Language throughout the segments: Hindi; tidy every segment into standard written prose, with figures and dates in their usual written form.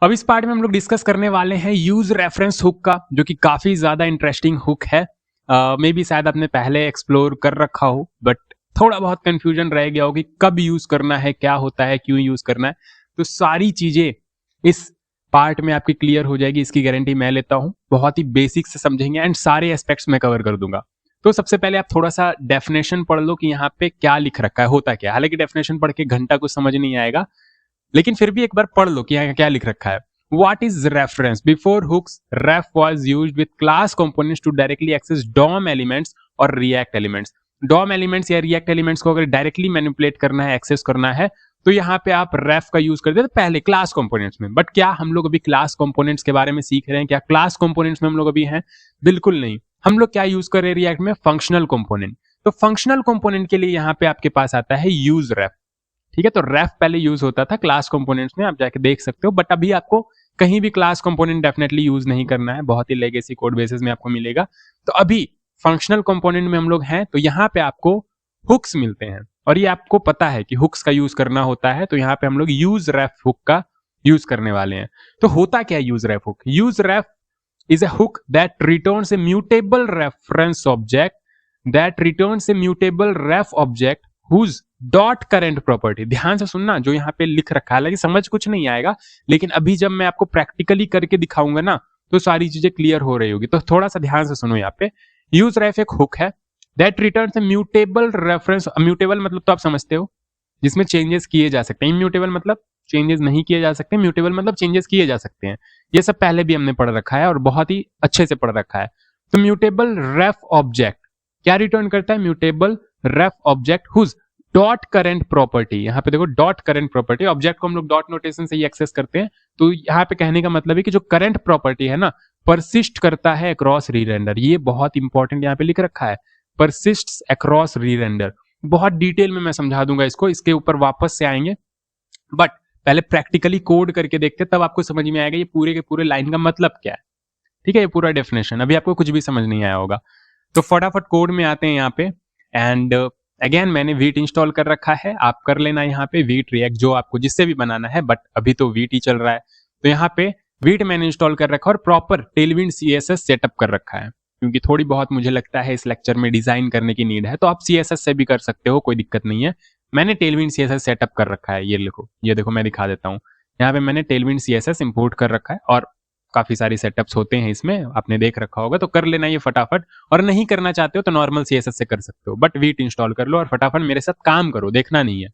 अब इस पार्ट में हम लोग डिस्कस करने वाले हैं यूज रेफरेंस हुक का, जो कि काफी ज्यादा इंटरेस्टिंग हुक है। मे बी शायद आपने पहले एक्सप्लोर कर रखा हो, बट थोड़ा बहुत कंफ्यूजन रह गया हो कि कब यूज करना है, क्या होता है, क्यों यूज करना है। तो सारी चीजें इस पार्ट में आपकी क्लियर हो जाएगी, इसकी गारंटी मैं लेता हूं। बहुत ही बेसिक से समझेंगे एंड सारे एस्पेक्ट्स में कवर कर दूंगा। तो सबसे पहले आप थोड़ा सा डेफिनेशन पढ़ लो कि यहाँ पे क्या लिख रखा है, होता क्या है। हालांकि डेफिनेशन पढ़ के घंटा कुछ समझ नहीं आएगा, लेकिन फिर भी एक बार पढ़ लो कि यहाँ क्या लिख रखा है। What is reference? Before hooks, ref was used with class components to directly access DOM elements और React elements. DOM elements या React elements को अगर डायरेक्टली मैनिपुलेट करना है, एक्सेस करना है, तो यहाँ पे आप ref का यूज करते थे पहले क्लास कंपोनेंट्स में। बट क्या हम लोग अभी क्लास कंपोनेंट्स के बारे में सीख रहे हैं? क्या क्लास कंपोनेंट्स में हम लोग अभी हैं? बिल्कुल नहीं। हम लोग क्या यूज कर रहे हैं रिएक्ट में? Functional component. तो फंक्शनल कंपोनेंट के लिए यहाँ पे आपके पास आता है यूज रेफ। ठीक है, तो रेफ पहले यूज होता था क्लास कंपोनेंट्स में, आप जाके देख सकते हो। बट अभी आपको कहीं भी क्लास कंपोनेंट डेफिनेटली यूज नहीं करना है, बहुत ही लेगेसी कोड बेसिस में आपको मिलेगा। तो अभी फंक्शनल कंपोनेंट में हम लोग हैं, तो यहाँ पे आपको हुक्स मिलते हैं और ये आपको पता है कि हुक्स का यूज करना होता है। तो यहाँ पे हम लोग यूज रेफ हुक का यूज करने वाले हैं। तो होता क्या है use ref hook? Use ref is a hook that returns a mutable reference object whose dot current property. ध्यान से सुनना जो यहाँ पे लिख रखा है, हालांकि समझ कुछ नहीं आएगा, लेकिन अभी जब मैं आपको प्रैक्टिकली करके दिखाऊंगा ना, तो सारी चीजें क्लियर हो रही होगी। तो थोड़ा सा ध्यान से सुनो। यहाँ पे यूज रेफ एक हुक है that returns A mutable reference. Mutable मतलब तो आप समझते हो, जिसमें चेंजेस किए जा सकते हैं। इम्यूटेबल मतलब चेंजेस नहीं किए जा सकते, म्यूटेबल मतलब चेंजेस किए जा सकते हैं। ये सब पहले भी हमने पढ़ रखा है और बहुत ही अच्छे से पढ़ रखा है। तो म्यूटेबल रेफ ऑब्जेक्ट क्या रिटर्न करता है? Mutable ref object whose dot current property. यहाँ पे देखो डॉट करेंट प्रॉपर्टी, ऑब्जेक्ट को हम लोग डॉट नोटेशन से ही एक्सेस करते हैं। तो यहाँ पे कहने का मतलब है कि जो करंट प्रॉपर्टी है ना, परसिस्ट करता है अक्रॉस री रेंडर। ये बहुत इंपॉर्टेंट यहाँ पे लिख रखा है, परसिस्ट अक्रॉस री रेंडर। बहुत डिटेल में मैं समझा दूंगा इसको, इसके ऊपर वापस से आएंगे। बट पहले प्रैक्टिकली कोड करके देखते, तब आपको समझ में आएगा ये पूरे के पूरे लाइन का मतलब क्या है। ठीक है, ये पूरा डेफिनेशन अभी आपको कुछ भी समझ नहीं आया होगा। तो फटाफट कोड में आते हैं यहाँ पे। एंड अगेन मैंने वीट इंस्टॉल कर रखा है, आप कर लेना यहाँ पे वीट रिएक्ट, जो आपको जिससे भी बनाना है। बट अभी तो वीट ही चल रहा है, तो यहाँ पे वीट मैंने इंस्टॉल कर रखा है और प्रॉपर टेलविंड CSS सेटअप कर रखा है, क्योंकि थोड़ी बहुत मुझे लगता है इस लेक्चर में डिजाइन करने की नीड है। तो आप CSS से भी कर सकते हो, कोई दिक्कत नहीं है। मैंने टेलविंड CSS सेटअप कर रखा है। ये देखो मैं दिखा देता हूँ। यहाँ पे मैंने टेलविंड CSS इंपोर्ट कर रखा है और काफी सारी सेटअप्स होते हैं इसमें, आपने देख रखा होगा। तो कर लेना ये फटाफट, और नहीं करना चाहते हो तो नॉर्मल CSS से कर सकते हो, बट वीट इंस्टॉल कर लो और फटाफट मेरे साथ काम करो, देखना नहीं है।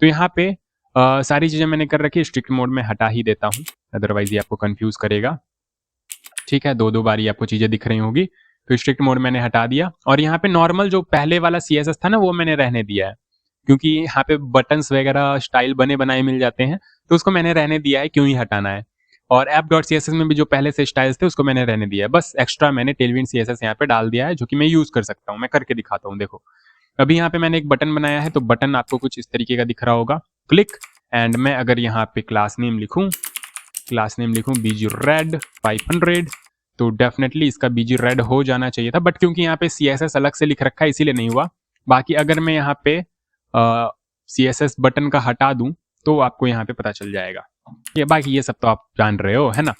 तो यहाँ पे सारी चीजें मैंने कर रखी है। स्ट्रिक्ट मोड में हटा ही देता हूँ, अदरवाइज ये आपको कंफ्यूज करेगा। ठीक है, दो बार ही आपको चीजें दिख रही होगी। तो स्ट्रिक्ट मोड मैंने हटा दिया और यहाँ पे नॉर्मल जो पहले वाला CSS था ना, वो मैंने रहने दिया है, क्योंकि यहाँ पे बटन्स वगैरह स्टाइल बने बनाए मिल जाते हैं, तो उसको मैंने रहने दिया है, क्यों ही हटाना है। और app.css में भी जो पहले से स्टाइल्स थे उसको मैंने रहने दिया है। बस एक्स्ट्रा मैंने टेलविंड CSS यहाँ पे डाल दिया है, जो कि मैं यूज कर सकता हूँ। मैं करके दिखाता हूँ, देखो। अभी यहाँ पे मैंने एक बटन बनाया है, तो बटन आपको कुछ इस तरीके का दिख रहा होगा, क्लिक। एंड मैं अगर यहाँ पे क्लास नेम लिखूँ BG Red 500, तो डेफिनेटली इसका BG Red हो जाना चाहिए था, बट क्योंकि यहाँ पे CSS अलग से लिख रखा है इसीलिए नहीं हुआ। बाकी अगर मैं यहाँ पे CSS बटन का हटा दूं तो आपको यहाँ पे पता चल जाएगा। ये बाकी ये सब तो आप जान रहे हो, है ना,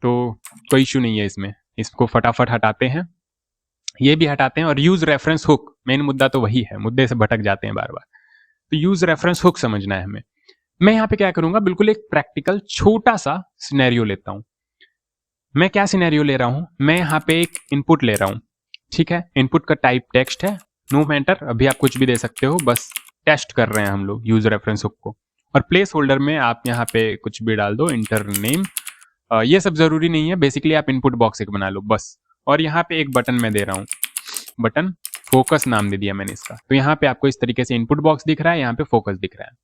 तो कोई इश्यू नहीं है इसमें। इसको फटाफट हटाते हैं, ये भी हटाते हैं। और यूज रेफरेंस हुक, मेन मुद्दा तो वही है, मुद्दे से भटक जाते हैं बार बार। तो यूज रेफरेंस हुक समझना है हमें। मैं यहाँ पे क्या करूंगा, बिल्कुल एक प्रैक्टिकल छोटा सा सिनेरियो लेता हूं। मैं क्या सिनेरियो ले रहा हूं, मैं यहाँ पे एक इनपुट ले रहा हूं। ठीक है, इनपुट का टाइप टेक्स्ट है, नो मैटर, अभी आप कुछ भी दे सकते हो, बस टेस्ट कर रहे हैं हम लोग यूज रेफरेंस हुक को। और प्लेस होल्डर में आप यहाँ पे कुछ भी डाल दो, इंटर नेम, ये सब जरूरी नहीं है, बेसिकली आप इनपुट बॉक्स एक बना लो बस। और यहाँ पे एक बटन मैं दे रहा हूँ, बटन फोकस नाम दे दिया मैंने इसका। तो यहाँ पे आपको इस तरीके से इनपुट बॉक्स दिख रहा है, यहाँ पे फोकस दिख रहा है।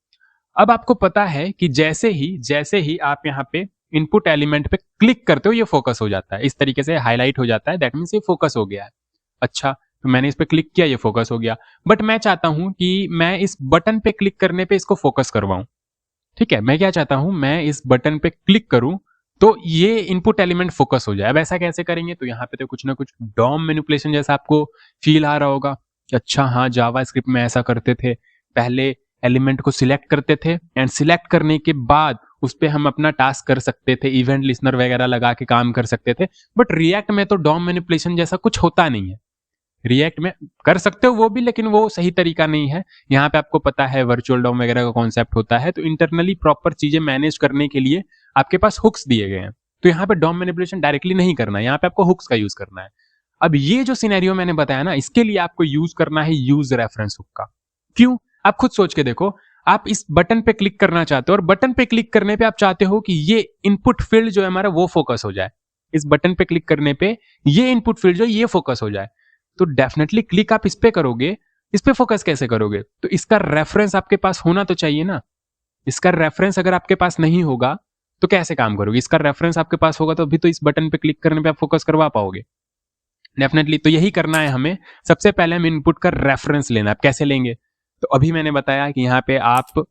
अब आपको पता है कि जैसे ही आप यहाँ पे इनपुट एलिमेंट पे क्लिक करते हो, ये फोकस हो जाता है, इस तरीके से हाईलाइट हो जाता है, दैट मीन्स ये फोकस हो गया है। अच्छा, तो मैंने इस पे क्लिक किया, ये फोकस हो गया। बट मैं चाहता हूं कि मैं इस बटन पे क्लिक करने पे इसको फोकस करवाऊं। ठीक है, मैं क्या चाहता हूं, मैं इस बटन पे क्लिक करूं तो ये इनपुट एलिमेंट फोकस हो जाए। अब ऐसा कैसे करेंगे, तो यहाँ पे तो कुछ ना कुछ डॉम मैनिपुलेशन जैसा आपको फील आ रहा होगा। अच्छा हाँ, जावास्क्रिप्ट में ऐसा करते थे, पहले एलिमेंट को सिलेक्ट करते थे एंड सिलेक्ट करने के बाद उस पर हम अपना टास्क कर सकते थे, इवेंट लिसनर वगैरह लगा के काम कर सकते थे। बट रिएक्ट में तो डॉम मैनिपुलेशन जैसा कुछ होता नहीं है। रिएक्ट में कर सकते हो वो भी, लेकिन वो सही तरीका नहीं है। यहाँ पे आपको पता है वर्चुअल डॉम वगैरह का कॉन्सेप्ट होता है, तो इंटरनली प्रॉपर चीजें मैनेज करने के लिए आपके पास हुक्स दिए गए हैं। तो यहाँ पे डॉम मैनिपुलेशन डायरेक्टली नहीं करना है, यहाँ पे आपको हुक्स का यूज करना है। अब ये जो सिनेरियो मैंने बताया ना, इसके लिए आपको यूज करना है यूज रेफरेंस हुक का। क्यों? आप खुद सोच के देखो, आप इस बटन पे क्लिक करना चाहते हो और बटन पे क्लिक करने पे आप चाहते हो कि ये इनपुट फील्ड जो है हमारा वो फोकस हो जाए। इस बटन पे क्लिक करने पे ये इनपुट फील्ड जो ये फोकस हो जाए, तो डेफिनेटली क्लिक आप इस पे करोगे। इस पे फोकस कैसे करोगे? तो इसका रेफरेंस आपके पास होना तो चाहिए ना। इसका रेफरेंस अगर आपके पास नहीं होगा तो कैसे काम करोगे? इसका रेफरेंस आपके पास होगा तो अभी तो इस बटन पे क्लिक करने पे आप फोकस करवा पाओगे डेफिनेटली। तो यही करना है हमें। सबसे पहले हम इनपुट का रेफरेंस लेना है। आप कैसे लेंगे? तो अभी मैंने बताया कि यहाँ पे आप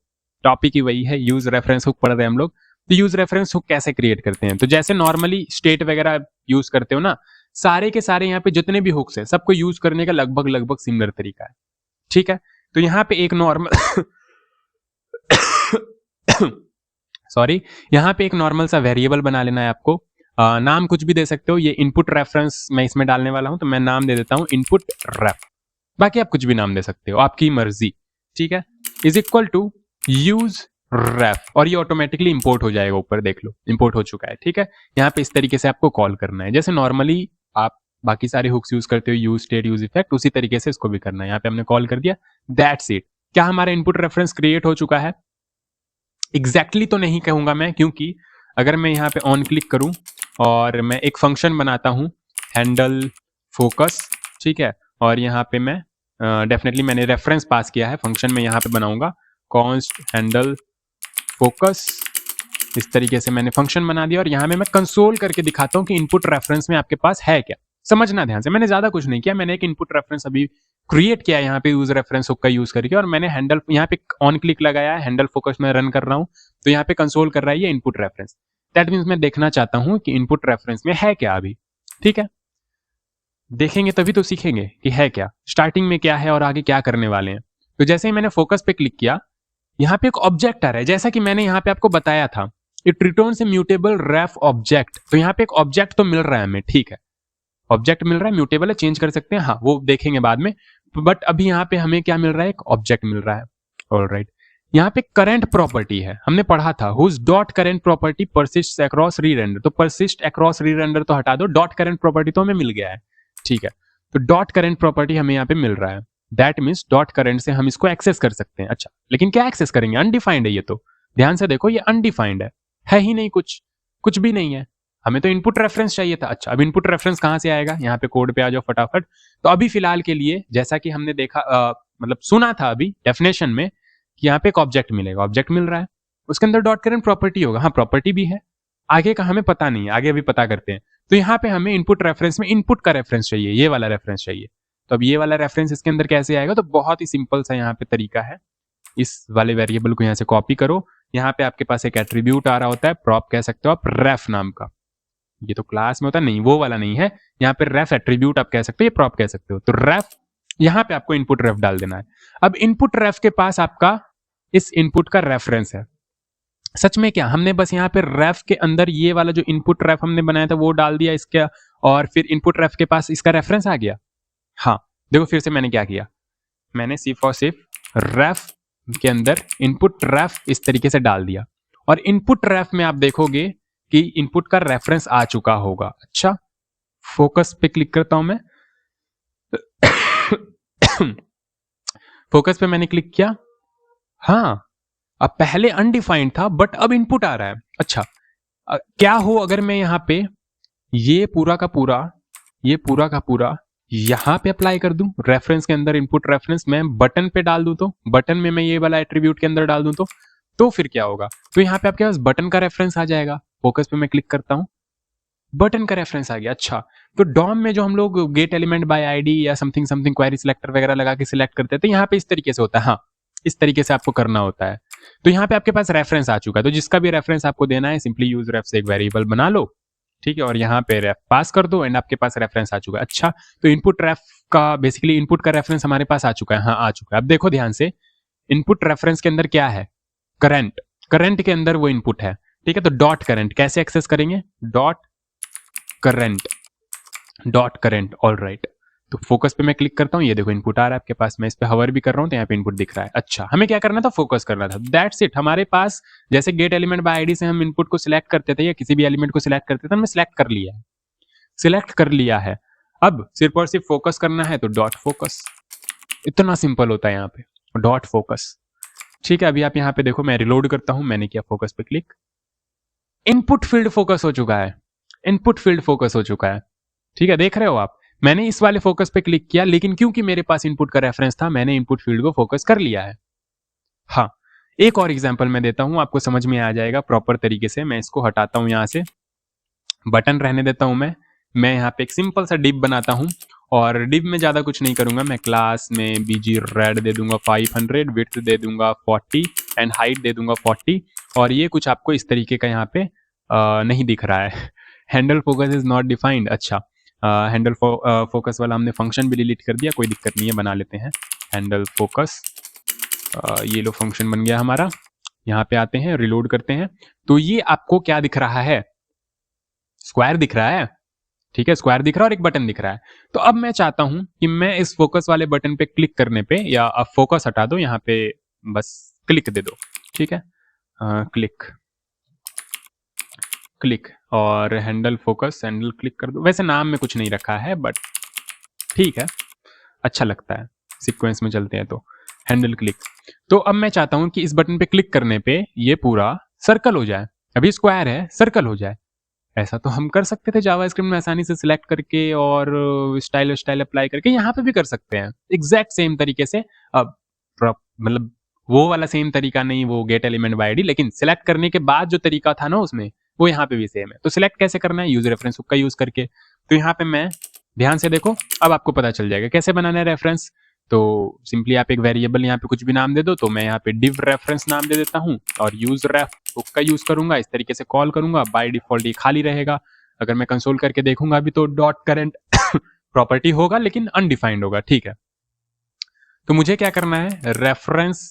टॉपिक ही वही है, यूज रेफरेंस हुक पढ़ रहे हैं हम लोग। तो यूज रेफरेंस हुक कैसे क्रिएट करते हैं? तो जैसे नॉर्मली स्टेट वगैरह यूज करते हो ना, सारे के सारे यहाँ पे जितने भी हुक्स हैं सबको यूज करने का लगभग सिमिलर तरीका है। ठीक है, तो यहाँ पे एक नॉर्मल सॉरी, यहाँ पे एक नॉर्मल सा वेरिएबल बना लेना है आपको। नाम कुछ भी दे सकते हो। ये इनपुट रेफरेंस मैं इसमें डालने वाला हूं, तो मैं नाम दे देता हूं इनपुट रेफ। बाकी आप कुछ भी नाम दे सकते हो, आपकी मर्जी। ठीक है, इज इक्वल टू यूज रेफ, और ये ऑटोमेटिकली इंपोर्ट हो जाएगा ऊपर, देख लो इंपोर्ट हो चुका है। ठीक है, यहाँ पे इस तरीके से आपको कॉल करना है, जैसे नॉर्मली आप बाकी सारे हुक्स यूज करते हो, यूज स्टेट यूज इफेक्ट, उसी तरीके से इसको भी करना है। यहाँ पे हमने कॉल कर दिया, दैट्स इट। क्या हमारा इनपुट रेफरेंस क्रिएट हो चुका है? एग्जैक्टली तो नहीं कहूंगा मैं, क्योंकि अगर मैं यहाँ पे ऑन क्लिक करूं और मैं एक फंक्शन बनाता हूं हैंडल फोकस, ठीक है, और यहाँ पे मैं डेफिनेटली मैंने रेफरेंस पास किया है फंक्शन में, यहाँ पे बनाऊंगा कॉन्स्ट हैंडल फोकस। इस तरीके से मैंने फंक्शन बना दिया और यहाँ में मैं कंसोल करके दिखाता हूँ कि इनपुट रेफरेंस में आपके पास है क्या। समझना ध्यान से, मैंने ज्यादा कुछ नहीं किया, मैंने एक इनपुट रेफरेंस अभी क्रिएट किया यहाँ पे यूज रेफरेंस हुक का यूज करके, और मैंने हैंडल यहाँ पे ऑन क्लिक लगाया है, हैंडल फोकस में रन कर रहा हूँ, तो यहाँ पे कंसोल कर रहा है ये इनपुट रेफरेंस। दैट मीन्स मैं देखना चाहता हूँ कि इनपुट रेफरेंस में है क्या अभी। ठीक है, देखेंगे तभी तो सीखेंगे कि है क्या, स्टार्टिंग में क्या है और आगे क्या करने वाले हैं। तो जैसे ही मैंने फोकस पे क्लिक किया, यहाँ पे एक ऑब्जेक्ट आ रहा है, जैसा कि मैंने यहाँ पे आपको बताया था, it returns A mutable ref object. तो यहाँ पे एक ऑब्जेक्ट तो मिल रहा है हमें, ठीक है, ऑब्जेक्ट मिल रहा है, म्यूटेबल है, चेंज कर सकते हैं, हाँ वो देखेंगे बाद में। बट अभी यहाँ पे हमें क्या मिल रहा है? एक ऑब्जेक्ट मिल रहा है। ऑलराइट, यहाँ पे करंट प्रॉपर्टी है, हमने पढ़ा था हुज dot current property persist across rerender. तो परसिस्ट अक्रॉस रीरेंडर तो हटा दो, डॉट करंट प्रॉपर्टी तो हमें मिल गया है। ठीक है, तो डॉट करंट प्रॉपर्टी हमें यहाँ पे मिल रहा है। दैट मीन्स डॉट करंट से हम इसको एक्सेस कर सकते हैं। अच्छा, लेकिन क्या एक्सेस करेंगे? अनडिफाइंड है ये तो, ध्यान से देखो, ये अनडिफाइंड है ही नहीं, कुछ भी नहीं है। हमें तो इनपुट रेफरेंस चाहिए था। अच्छा, अब इनपुट रेफरेंस कहां से आएगा? यहाँ पे कोड पे आ जाओ फटाफट। तो अभी फिलहाल के लिए जैसा कि हमने देखा, मतलब सुना था अभी डेफिनेशन में कि यहाँ पे एक ऑब्जेक्ट मिलेगा, ऑब्जेक्ट मिल रहा है, उसके अंदर डॉट करंट प्रॉपर्टी होगा। हाँ, प्रॉपर्टी भी है, आगे का हमें पता नहीं है, आगे अभी पता करते हैं। तो यहाँ पे हमें इनपुट रेफरेंस में इनपुट का रेफरेंस चाहिए, ये वाला रेफरेंस चाहिए। तो अब ये वाला रेफरेंस इसके अंदर कैसे आएगा? तो बहुत ही सिंपल सा यहाँ पे तरीका है। इस वाले वेरिएबल को यहाँ से कॉपी करो, यहाँ पे आपके पास एक एट्रीब्यूट आ रहा होता है, प्रॉप कह सकते हो आप, रेफ नाम का। ये तो क्लास में होता नहीं, वो वाला नहीं है, यहाँ पे रेफ एट्रीब्यूट आप कह सकते हो, ये प्रॉप कह सकते हो। तो रेफ, यहाँ पे आपको इनपुट रेफ डाल देना है। अब इनपुट रेफ के पास आपका इस इनपुट का रेफरेंस है। सच में क्या, हमने बस यहाँ पे रेफ के अंदर ये वाला जो इनपुट रेफ हमने बनाया था वो डाल दिया इसका, और फिर इनपुट रेफ के पास इसका रेफरेंस आ गया। हाँ देखो, फिर से मैंने क्या किया, मैंने सिर्फ और सिर्फ रेफ के अंदर इनपुट रेफ इस तरीके से डाल दिया, और इनपुट रेफ में आप देखोगे कि इनपुट का रेफरेंस आ चुका होगा। अच्छा, फोकस पे क्लिक करता हूं मैं फोकस पे मैंने क्लिक किया, हाँ अब पहले अनडिफाइंड था बट अब इनपुट आ रहा है। अच्छा, क्या हो अगर मैं यहाँ पे ये पूरा का पूरा यहां पे अप्लाई कर दूं, रेफरेंस के अंदर इनपुट रेफरेंस मैं बटन पे डाल दूं, तो बटन में मैं ये वाला एट्रीब्यूट के अंदर डाल दूं, तो फिर क्या होगा? तो यहाँ पे आपके पास बटन का रेफरेंस आ जाएगा। फोकस पे मैं क्लिक करता हूं, बटन का रेफरेंस आ गया। अच्छा, तो डॉम में जो हम लोग गेट एलिमेंट बाय आईडी या समथिंग क्वेरी सिलेक्टर वगैरह लगा के सिलेक्ट करते हैं, तो यहाँ पे इस तरीके से होता है। हाँ, इस तरीके से आपको करना होता है। तो यहाँ पे आपके पास रेफरेंस आ चुका है, तो जिसका भी रेफरेंस आपको देना है सिंपली यूज रेफ से एक वेरिएबल बना लो, ठीक है, और यहाँ पे रेफ पास कर दो, एंड आपके पास रेफरेंस आ चुका है। अच्छा, तो इनपुट रेफ का बेसिकली इनपुट का रेफरेंस हमारे पास आ चुका है। हाँ, आ चुका है। अब देखो ध्यान से, इनपुट रेफरेंस के अंदर क्या है? करंट के अंदर वो इनपुट है। ठीक है, तो डॉट करंट कैसे एक्सेस करेंगे, डॉट करंट ऑल राइट। तो फोकस पे मैं क्लिक करता हूँ, ये देखो इनपुट आ रहा है आपके पास, मैं इस पे हवर भी कर रहा हूँ तो यहाँ पे इनपुट दिख रहा है। अच्छा, हमें क्या करना था, फोकस करना था, दैट्स इट। हमारे पास जैसे गेट एलिमेंट बाय आईडी से हम इनपुट को सिलेक्ट करते थे या किसी भी एलिमेंट को सिलेक्ट करते थे, हमने सिलेक्ट कर लिया है। अब सिर्फ और सिर्फ फोकस करना है तो डॉट फोकस, इतना सिंपल होता है यहाँ पे, डॉट फोकस। ठीक है, अभी आप यहाँ पे देखो, मैं रिलोड करता हूं, मैंने किया फोकस पे क्लिक, इनपुट फील्ड फोकस हो चुका है, इनपुट फील्ड फोकस हो चुका है। ठीक है, देख रहे हो आप, मैंने इस वाले फोकस पे क्लिक किया, लेकिन क्योंकि मेरे पास इनपुट का रेफरेंस था, मैंने इनपुट फील्ड को फोकस कर लिया है। हाँ, एक और एग्जांपल मैं देता हूं, आपको समझ में आ जाएगा प्रॉपर तरीके से। मैं इसको हटाता हूं, यहां से बटन रहने देता हूं। मैं यहाँ पे एक सिंपल सा डिव बनाता हूं, और डिव में ज्यादा कुछ नहीं करूंगा। मैं क्लास में बीजी रेड दे दूंगा 500, विड्थ दे दूंगा 40 एंड हाइट दे दूंगा 40। और ये कुछ आपको इस तरीके का यहाँ पे नहीं दिख रहा है। Handle focus is not defined. अच्छा, हैंडल फोकस वाला हमने फंक्शन भी डिलीट कर दिया, कोई दिक्कत नहीं है, बना लेते हैं हैंडल फोकस। ये लो फंक्शन बन गया हमारा। यहाँ पे आते हैं, रिलोड करते हैं, तो ये आपको क्या दिख रहा है, स्क्वायर दिख रहा है। ठीक है, स्क्वायर दिख रहा है और एक बटन दिख रहा है। तो अब मैं चाहता हूं कि मैं इस फोकस वाले बटन पे क्लिक करने पे, या अब फोकस हटा दो, यहाँ पे बस क्लिक दे दो। ठीक है, क्लिक और हैंडल फोकस, हैंडल क्लिक कर दो। वैसे नाम में कुछ नहीं रखा है, बट ठीक है, अच्छा लगता है, सीक्वेंस में चलते हैं तो हैंडल क्लिक। तो अब मैं चाहता हूं कि इस बटन पे क्लिक करने पे ये पूरा सर्कल हो जाए। अभी स्क्वायर है, सर्कल हो जाए। ऐसा तो हम कर सकते थे जावास्क्रिप्ट में आसानी से सिलेक्ट करके और स्टाइल अप्लाई करके, यहाँ पे भी कर सकते हैं एग्जैक्ट सेम तरीके से। अब मतलब वो वाला सेम तरीका नहीं, वो गेट एलिमेंट बाय आईडी, लेकिन सिलेक्ट करने के बाद जो तरीका था ना उसमें, वो यहाँ पे भी सेम है। तो सिलेक्ट कैसे करना है, यूज रेफरेंस हुक का यूज करके। तो यहाँ पे मैं, ध्यान से देखो, अब आपको पता चल जाएगा कैसे बनाना है रेफरेंस। तो सिंपली आप एक वेरिएबल यहाँ पे कुछ भी नाम दे दो, तो मैं यहाँ पे div रेफरेंस नाम दे देता हूँ और यूज रेफ हुक का यूज करूंगा, इस तरीके से कॉल करूंगा। बाय डिफॉल्ट ये खाली रहेगा। अगर मैं कंसोल करके देखूंगा अभी तो डॉट करंट प्रॉपर्टी होगा, लेकिन अनडिफाइंड होगा। ठीक है, तो मुझे क्या करना है, रेफरेंस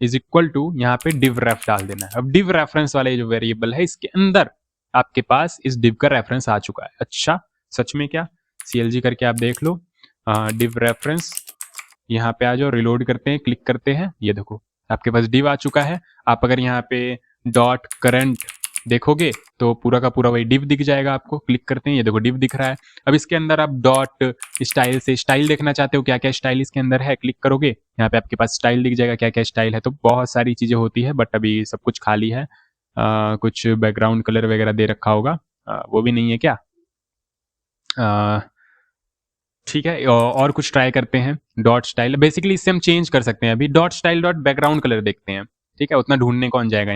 इज इक्वल टू, यहाँ पे div ref डाल देना है। अब div रेफरेंस वाले जो वेरिएबल है, इसके अंदर आपके पास इस div का रेफरेंस आ चुका है। अच्छा, सच में क्या, CLG करके आप देख लो, div रेफरेंस, यहाँ पे आ जाओ, रिलोड करते हैं, क्लिक करते हैं, ये देखो आपके पास div आ चुका है। आप अगर यहाँ पे डॉट करंट देखोगे तो पूरा का पूरा वही div दिख जाएगा आपको। क्लिक करते हैं, ये देखो div दिख रहा है। अब इसके अंदर आप डॉट स्टाइल से स्टाइल देखना चाहते हो, क्या क्या स्टाइल इसके अंदर है, क्लिक करोगे, यहाँ पे आपके पास स्टाइल दिख जाएगा, क्या क्या स्टाइल है। तो बहुत सारी चीजें होती है, बट अभी सब कुछ खाली है। कुछ बैकग्राउंड कलर वगैरह दे रखा होगा, वो भी नहीं है क्या। ठीक है, और कुछ ट्राई करते हैं, डॉट स्टाइल। बेसिकली इससे हम चेंज कर सकते हैं। अभी dot style dot background colour देखते हैं। ठीक है, उतना ढूंढने कौन जाएगा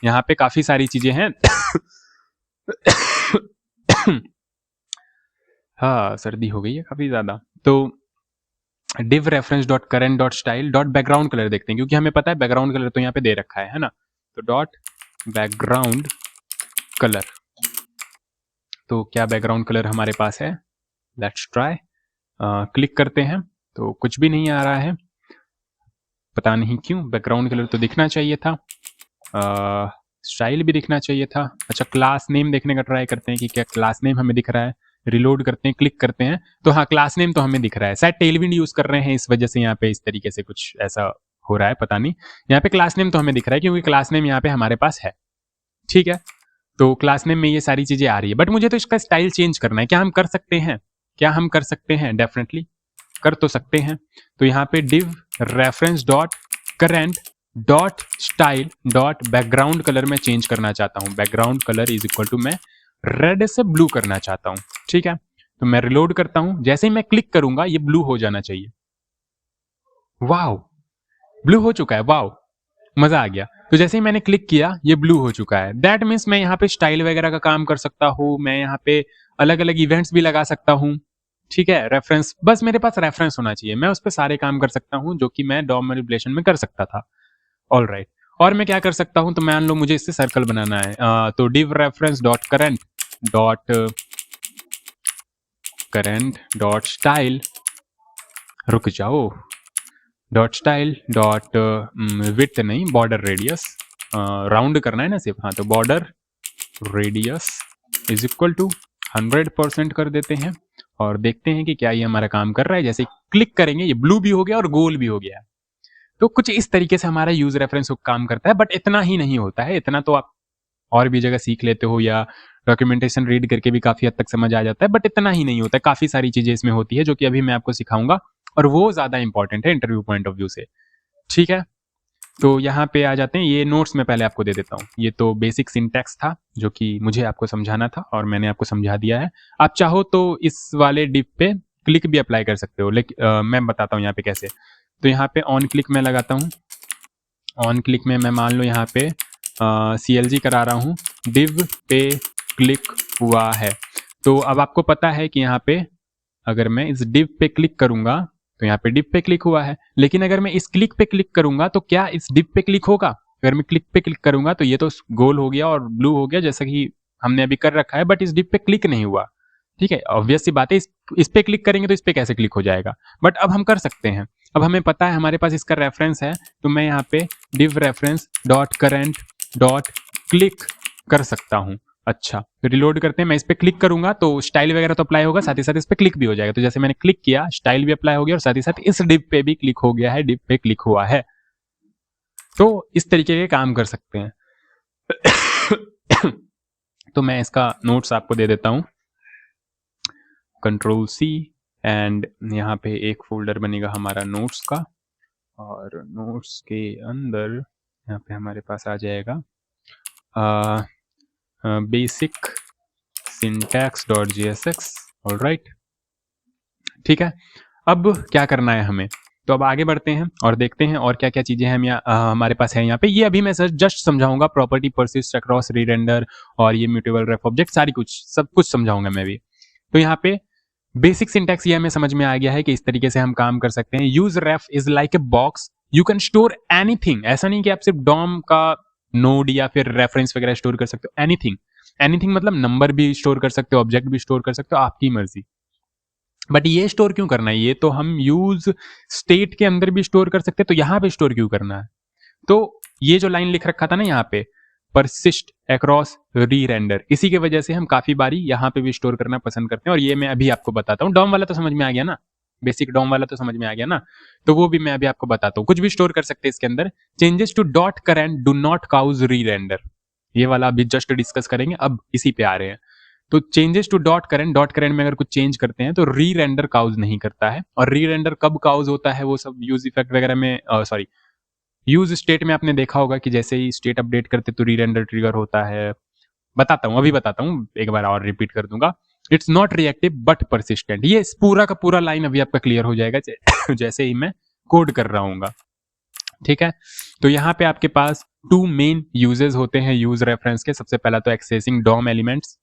यहाँ पे काफी सारी चीजें हैं। हाँ, सर्दी हो गई है काफी ज्यादा। तो div reference dot current dot style dot background colour देखते हैं, क्योंकि हमें पता है बैकग्राउंड कलर तो यहाँ पे दे रखा है ना। तो डॉट बैकग्राउंड कलर, तो क्या बैकग्राउंड कलर हमारे पास है, लेट्स ट्राई। क्लिक करते हैं तो कुछ भी नहीं आ रहा है, पता नहीं क्यों। बैकग्राउंड कलर तो दिखना चाहिए था, स्टाइल भी दिखना चाहिए था। अच्छा, क्लास नेम देखने का ट्राई करते हैं कि क्या क्लास नेम हमें दिख रहा है। रिलोड करते हैं, क्लिक करते हैं, तो हाँ, क्लास नेम तो हमें दिख रहा है। शायद टेलविंड यूज कर रहे हैं, इस वजह से यहाँ पे इस तरीके से कुछ ऐसा हो रहा है, पता नहीं। यहाँ पे क्लास नेम तो हमें दिख रहा है, क्योंकि क्लास नेम यहाँ पे हमारे पास है। ठीक है, तो क्लास नेम में ये सारी चीजें आ रही है, बट मुझे तो इसका स्टाइल चेंज करना है। क्या हम कर सकते हैं, डेफिनेटली कर तो सकते हैं। तो यहाँ पे div reference dot current dot style dot background colour में चेंज करना चाहता हूं। Background colour is equal to, मैं रेड से ब्लू करना चाहता हूं। ठीक है, तो मैं रिलोड करता हूं, जैसे ही मैं क्लिक करूंगा ये ब्लू हो जाना चाहिए। वाओ, ब्लू हो चुका है, वाओ, मजा आ गया। तो जैसे ही मैंने क्लिक किया ये ब्लू हो चुका है। दैट मीन्स मैं यहाँ पे स्टाइल वगैरह का काम कर सकता हूँ, मैं यहाँ पे अलग अलग इवेंट्स भी लगा सकता हूँ। ठीक है, रेफरेंस, बस मेरे पास रेफरेंस होना चाहिए, मैं उस पर सारे काम कर सकता हूँ जो कि मैं डॉम मैनिपुलेशन में कर सकता था। ऑल राइट, और मैं क्या कर सकता हूँ, तो मान लो मुझे इससे सर्कल बनाना है, तो div reference dot current dot style, रुक जाओ, डॉट स्टाइल डॉट विड्थ नहीं, बॉर्डर रेडियस, राउंड करना है ना सिर्फ, हाँ, तो border radius is equal to 100% कर देते हैं और देखते हैं कि क्या ये हमारा काम कर रहा है। जैसे क्लिक करेंगे ये ब्लू भी हो गया और गोल भी हो गया। तो कुछ इस तरीके से हमारा यूज रेफरेंस काम करता है, बट इतना ही नहीं होता है। इतना तो आप और भी जगह सीख लेते हो या डॉक्यूमेंटेशन रीड करके भी काफी हद तक समझ आ जाता है, बट इतना ही नहीं होता है। काफी सारी चीजें इसमें होती है जो कि अभी मैं आपको सिखाऊंगा और वो ज्यादा इंपॉर्टेंट है इंटरव्यू पॉइंट ऑफ व्यू से। ठीक है, तो यहाँ पे आ जाते हैं। ये नोट्स में पहले आपको दे देता हूँ। ये तो बेसिक सिंटैक्स था जो कि मुझे आपको समझाना था और मैंने आपको समझा दिया है। आप चाहो तो इस वाले डिप पे क्लिक भी अप्लाई कर सकते हो, लेकिन मैं बताता हूँ यहाँ पे कैसे। तो यहाँ पे ऑन क्लिक मैं लगाता हूँ। ऑन क्लिक में मैं मान लो यहाँ पे CLG करा रहा हूँ, डिव पे क्लिक हुआ है। तो अब आपको पता है कि यहाँ पे अगर मैं इस डिव पे क्लिक करूंगा तो यहाँ पे डिव पे क्लिक हुआ है, लेकिन अगर मैं इस क्लिक पे क्लिक करूंगा तो क्या इस डिव पे क्लिक होगा? अगर मैं क्लिक पे क्लिक करूंगा तो ये तो गोल हो गया और ब्लू हो गया जैसा कि हमने अभी कर रखा है, बट इस डिव पे क्लिक नहीं हुआ। ठीक है, ऑब्वियस सी बात है, इस पे क्लिक करेंगे तो इस पे कैसे क्लिक हो जाएगा? बट अब हम कर सकते हैं। अब हमें पता है, हमारे पास इसका रेफरेंस है, तो मैं यहाँ पे div reference dot current dot click कर सकता हूँ। अच्छा, तो रिलोड करते हैं। मैं इस पे क्लिक करूंगा तो स्टाइल वगैरह तो अप्लाई होगा, साथ ही साथ इस पे क्लिक भी हो जाएगा। तो जैसे मैंने क्लिक किया, स्टाइल भी अप्लाई हो गया और साथ ही साथ इस डिव पे भी क्लिक हो गया है, डिव पे क्लिक हुआ है। तो इस तरीके के काम कर सकते हैं। तो मैं इसका नोट्स आपको दे देता हूँ, Ctrl+C, एंड यहाँ पे एक फोल्डर बनेगा हमारा नोट्स का, और नोट्स के अंदर यहाँ पे हमारे पास आ जाएगा बेसिक syntax.jsx। ऑलराइट, ठीक है। अब क्या करना है हमें, तो अब आगे बढ़ते हैं और देखते हैं और क्या क्या चीजें हम हमारे पास है यहाँ पे। ये अभी मैं जस्ट समझाऊंगा, प्रॉपर्टी परसिस्ट अक्रॉस रीरेंडर और ये म्यूटेबल रेफ ऑब्जेक्ट, सारी कुछ सब कुछ समझाऊंगा मैं भी। तो यहाँ पे बेसिक सिंटैक्स ये हमें समझ में आ गया है कि इस तरीके से हम काम कर सकते हैं। Use ref is like a box, you can store anything. ऐसा नहीं कि आप सिर्फ डॉम का नोड या फिर रेफरेंस वगैरह स्टोर कर सकते हो। एनीथिंग, एनीथिंग मतलब नंबर भी स्टोर कर सकते हो, ऑब्जेक्ट भी स्टोर कर सकते हो, आपकी मर्जी। बट ये स्टोर क्यों करना है? ये तो हम यूज स्टेट के अंदर भी स्टोर कर सकते हैं, तो यहां पे स्टोर क्यों करना है? तो ये जो लाइन लिख रखा था ना यहाँ पे, परसिस्ट अक्रॉस री रेंडर, इसी की वजह से हम काफी बारी यहाँ पे भी स्टोर करना पसंद करते हैं। और ये मैं अभी आपको बताता हूँ। डॉम वाला तो समझ में आ गया ना, बेसिक डॉम वाला तो समझ में आ गया ना, तो वो भी मैं अभी आपको बताता हूँ। कुछ भी स्टोर कर सकते हैं इसके अंदर। Changes to dot current do not cause rerender, ये वाला अभी जस्ट डिस्कस करेंगे, अब इसी पे आ रहे हैं। तो चेंजेस टू डॉट करेंट में अगर कुछ चेंज करते हैं तो री रेंडर काउज नहीं करता है। और री रेंडर कब काउज होता है, वो सब यूज इफेक्ट वगैरह में, सॉरी, यूज स्टेट में आपने देखा होगा कि जैसे ही स्टेट अपडेट करते तो री रेंडर ट्रिगर होता है। बताता हूँ, अभी बताता हूँ, एक बार और रिपीट कर दूंगा। It's not reactive but persistent. ये पूरा का पूरा लाइन अभी आपका क्लियर हो जाएगा जैसे ही मैं कोड कर रहा हूँ। ठीक है, तो यहाँ पे आपके पास टू मेन यूजेस होते हैं यूज रेफरेंस के। सबसे पहला तो accessing DOM elements,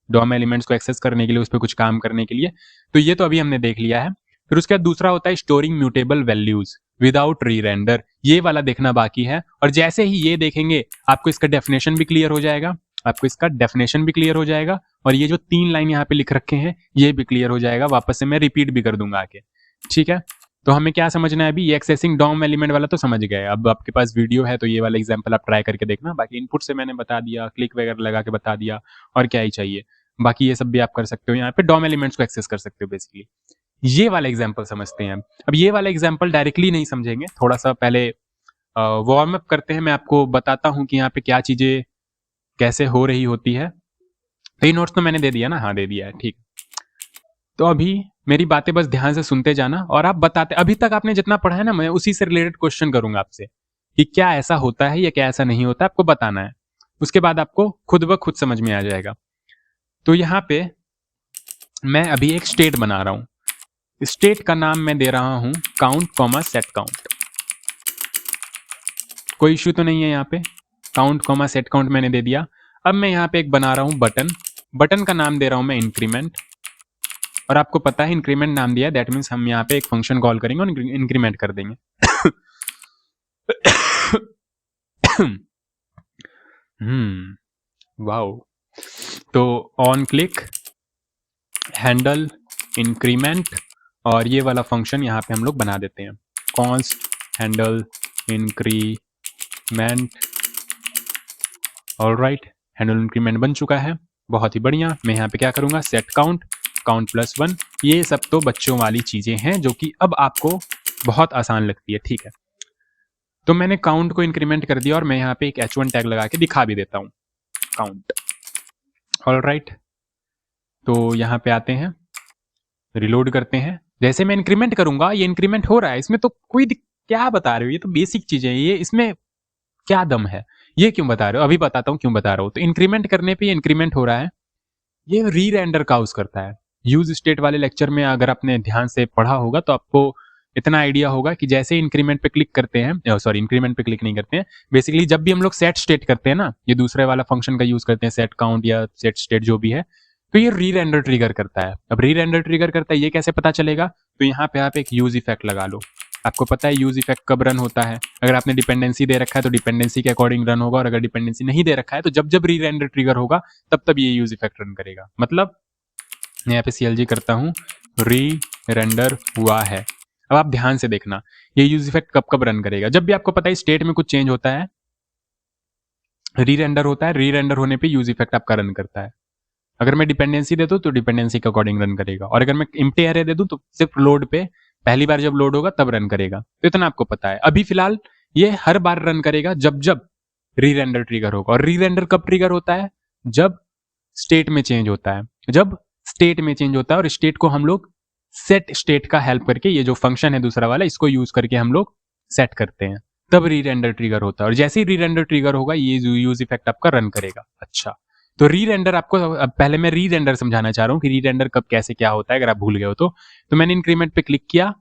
DOM elements को एक्सेस करने के लिए, उस पर कुछ काम करने के लिए, तो ये तो अभी हमने देख लिया है। फिर उसके बाद दूसरा होता है स्टोरिंग म्यूटेबल वैल्यूज विदाउट री रेंडर, ये वाला देखना बाकी है। और जैसे ही ये देखेंगे आपको इसका डेफिनेशन भी क्लियर हो जाएगा, आपको इसका डेफिनेशन भी क्लियर हो जाएगा, और ये जो 3 लाइन यहाँ पे लिख रखे हैं ये भी क्लियर हो जाएगा। वापस से मैं रिपीट भी कर दूंगा आके। ठीक है, तो हमें क्या समझना है अभी? ये एक्सेसिंग डॉम एलिमेंट वाला तो समझ गए। अब आपके पास वीडियो है तो ये वाला एग्जांपल आप ट्राई करके देखना। बाकी इनपुट से मैंने बता दिया, क्लिक वगैरह लगा के बता दिया, और क्या ही चाहिए। बाकी ये सब भी आप कर सकते हो, यहाँ पे डॉम एलिमेंट्स को एक्सेस कर सकते हो बेसिकली। ये वाला एग्जांपल समझते हैं। अब ये वाला एग्जांपल डायरेक्टली नहीं समझेंगे, थोड़ा सा पहले वार्म अप करते हैं। मैं आपको बताता हूँ कि यहाँ पे क्या चीजें कैसे हो रही होती है। तो ये नोट्स तो मैंने दे दिया ना? हाँ, दे दिया है, ठीक। तो अभी मेरी बातें बस ध्यान से सुनते जाना और आप बताते, अभी तक आपने जितना पढ़ा है ना, मैं उसी से रिलेटेड क्वेश्चन करूंगा आपसे कि क्या ऐसा होता है या क्या ऐसा नहीं होता, आपको बताना है। उसके बाद आपको खुद ब खुद समझ में आ जाएगा। तो यहाँ पे मैं अभी एक स्टेट बना रहा हूं। स्टेट का नाम मैं दे रहा हूं काउंट कॉमा सेट काउंट। कोई इश्यू तो नहीं है यहाँ पे, काउंट कॉमा सेट काउंट मैंने दे दिया। अब मैं यहाँ पे एक बना रहा हूं बटन, बटन का नाम दे रहा हूं मैं इंक्रीमेंट। और आपको पता है इंक्रीमेंट नाम दिया है, दैट मीन्स हम यहाँ पे एक फंक्शन कॉल करेंगे और इंक्रीमेंट कर देंगे। वाओ। तो ऑन क्लिक हैंडल इंक्रीमेंट, और ये वाला फंक्शन यहाँ पे हम लोग बना देते हैं, const handle increment alright, handle increment बन चुका है, बहुत ही बढ़िया। मैं यहाँ पे क्या करूँगा, सेट काउंट, काउंट प्लस 1, ये सब तो बच्चों वाली चीज़ें हैं जो कि अब आपको बहुत आसान लगती है, ठीक है। तो मैंने काउंट को इंक्रीमेंट कर दिया और मैं यहाँ पे एक h1 टैग लगा के दिखा भी देता हूँ, काउंट। ऑलराइट, तो यहाँ पे आते हैं, रिलोड करते हैं। जैसे मैं इंक्रीमेंट करूंगा, ये इंक्रीमेंट हो रहा है, इसमें तो कोई क्या बता रहे हो, ये तो बेसिक चीजें हैं, ये इसमें क्या दम है, ये क्यों बता रहे हो, अभी बताता हूँ क्यों बता रहा हूँ। तो इंक्रीमेंट करने पे ये इंक्रीमेंट हो रहा है, ये री रेंडर का यूज करता है। यूज स्टेट वाले लेक्चर में अगर आपने ध्यान से पढ़ा होगा तो आपको इतना आइडिया होगा कि जैसे इंक्रीमेंट पे क्लिक करते हैं, सॉरी इंक्रीमेंट पे क्लिक नहीं करते हैं, बेसिकली जब भी हम लोग सेट स्टेट करते हैं ना, ये दूसरे वाला फंक्शन का यूज करते हैं, सेट काउंट या सेट स्टेट जो भी है, तो ये री रेंडर ट्रिगर करता है। अब री रेंडर ट्रिगर करता है, ये कैसे पता चलेगा, तो यहाँ पे आप एक यूज इफेक्ट लगा लो। आपको पता है यूज इफेक्ट कब रन होता है, अगर आपने डिपेंडेंसी दे रखा है तो डिपेंडेंसी के अकॉर्डिंग रन होगा, और अगर डिपेंडेंसी नहीं दे रखा है तो जब जब री रेंडर ट्रिगर होगा तब तब ये यूज इफेक्ट रन करेगा। मतलब मैं यहाँ पे CLG करता हूँ, री रेंडर हुआ है। अब आप ध्यान से देखना, ये यूज इफेक्ट कब कब रन करेगा, जब भी आपको पता है स्टेट में कुछ चेंज होता है, री रेंडर होता है, री रेंडर होने पे यूज इफेक्ट आपका रन करता है। अगर मैं डिपेंडेंसी दे दूँ तो डिपेंडेंसी के अकॉर्डिंग रन करेगा, और अगर मैं एम्प्टी एरे दे दूँ तो सिर्फ लोड पे पहली बार जब लोड होगा तब रन करेगा। तो इतना आपको पता है। अभी फिलहाल ये हर बार रन करेगा जब जब री रेंडर ट्रिगर होगा। और री रेंडर कब ट्रिगर होता है, जब स्टेट में चेंज होता है, जब स्टेट में चेंज होता है, और स्टेट को हम लोग सेट स्टेट का हेल्प करके, ये जो फंक्शन है दूसरा वाला, इसको यूज करके हम लोग सेट करते हैं, तब री रेंडर ट्रिगर होता है। और जैसे ही री रेंडर ट्रिगर होगा ये यूज इफेक्ट आपका रन करेगा। अच्छा, तो री रेंडर आपको, अब पहले मैं री रेंडर समझाना चाह रहा हूँ कि री रेंडर कब कैसे क्या होता है, अगर आप भूल गए हो तो मैंने इंक्रीमेंट पे क्लिक किया,